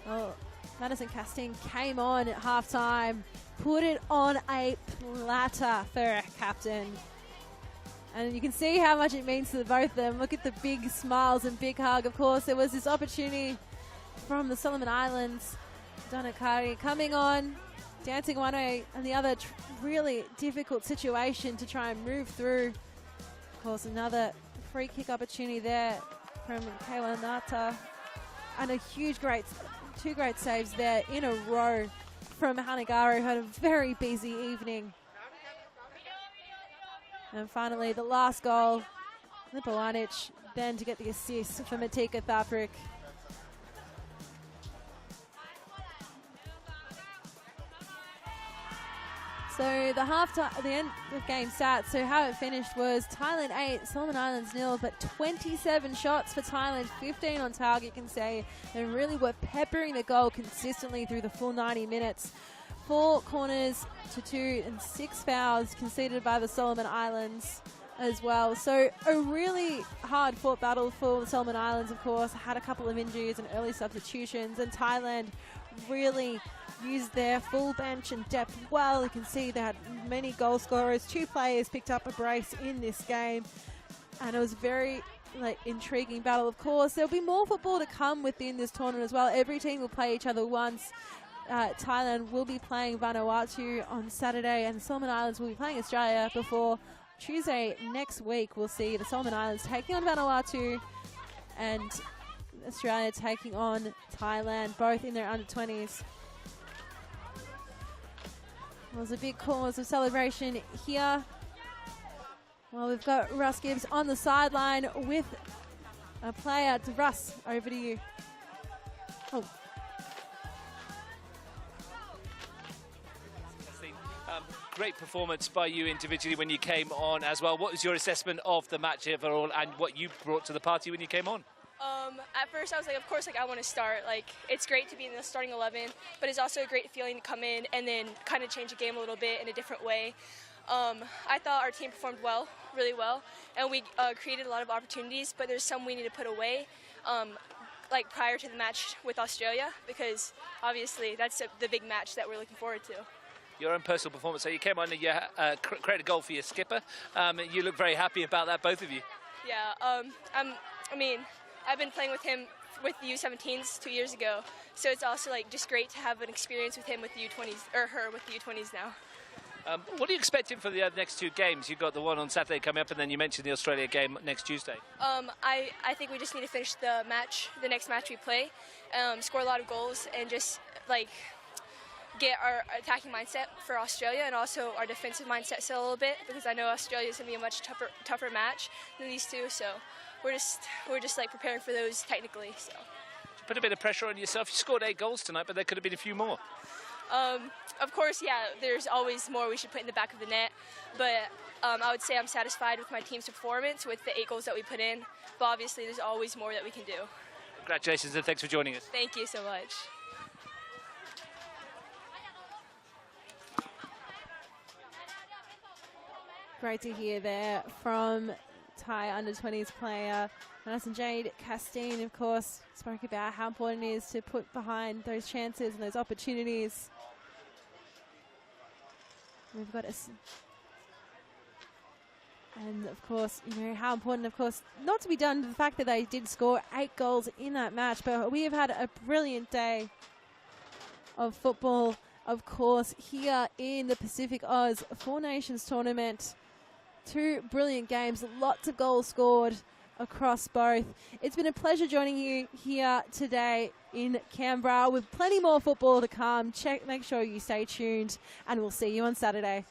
Well, Madison Castine came on at halftime, put it on a platter for her captain. And you can see how much it means to the both of them. Look at the big smiles and big hug. Of course, there was this opportunity from the Solomon Islands. Donakari coming on, dancing one way and the other. Really difficult situation to try and move through. Of course, another free kick opportunity there from Kayla Nata. And a huge, two great saves there in a row from Hanegaro, who had a very busy evening. And finally, the last goal, Limpawanic, then to get the assist for Matika Thaprik. So the end of game stats, so how it finished was Thailand 8, Solomon Islands 0, but 27 shots for Thailand, 15 on target, you can say, and really were peppering the goal consistently through the full 90 minutes. 4 corners to 2 and 6 fouls conceded by the Solomon Islands as well. So a really hard-fought battle for the Solomon Islands, of course. Had a couple of injuries and early substitutions, and Thailand really used their full bench and depth well. You can see they had many goal scorers. 2 players picked up a brace in this game, and it was very intriguing battle. Of course, there'll be more football to come within this tournament as well. Every team will play each other once. Thailand will be playing Vanuatu on Saturday, and the Solomon Islands will be playing Australia before Tuesday next week. We'll see the Solomon Islands taking on Vanuatu and Australia taking on Thailand, both in their under-20s. There's a big cause of celebration here. Well, we've got Russ Gibbs on the sideline with a player. To Russ, over to you. Oh. Great performance by you individually when you came on as well. What was your assessment of the match overall and what you brought to the party when you came on? At first I was like, of course, I want to start. It's great to be in the starting 11, but it's also a great feeling to come in and then kind of change the game a little bit in a different way. I thought our team performed well, really well, and we created a lot of opportunities, but there's some we need to put away, prior to the match with Australia, because obviously that's the big match that we're looking forward to. Your own personal performance, so you came on and you created a goal for your skipper. You look very happy about that, both of you. Yeah, I'm I mean, I've been playing with him with the U17s 2 years ago, so it's also like just great to have an experience with him with the U20s, or her with the U20s now. What are you expecting for the next 2 games? You've got the one on Saturday coming up, and then you mentioned the Australia game next Tuesday. I think we just need to finish the next match we play, score a lot of goals, and just like get our attacking mindset for Australia and also our defensive mindset still a little bit, because I know Australia is going to be a much tougher match than these two. So we're just like preparing for those technically. So put a bit of pressure on yourself. You scored 8 goals tonight, but there could have been a few more. Of course, yeah, there's always more we should put in the back of the net, but I would say I'm satisfied with my team's performance with the 8 goals that we put in, but obviously there's always more that we can do. Congratulations and thanks for joining us. Thank you so much. Great to hear there from Thai under-20s player Madison Jade Castine, of course, spoke about how important it is to put behind those chances and those opportunities. We've got and of course, you know, how important, of course, not to be done to the fact that they did score 8 goals in that match, but we have had a brilliant day of football, of course, here in the PacificAus Four Nations Tournament. 2 brilliant games, lots of goals scored across both. It's been a pleasure joining you here today in Canberra with plenty more football to come. Make sure you stay tuned, and we'll see you on Saturday.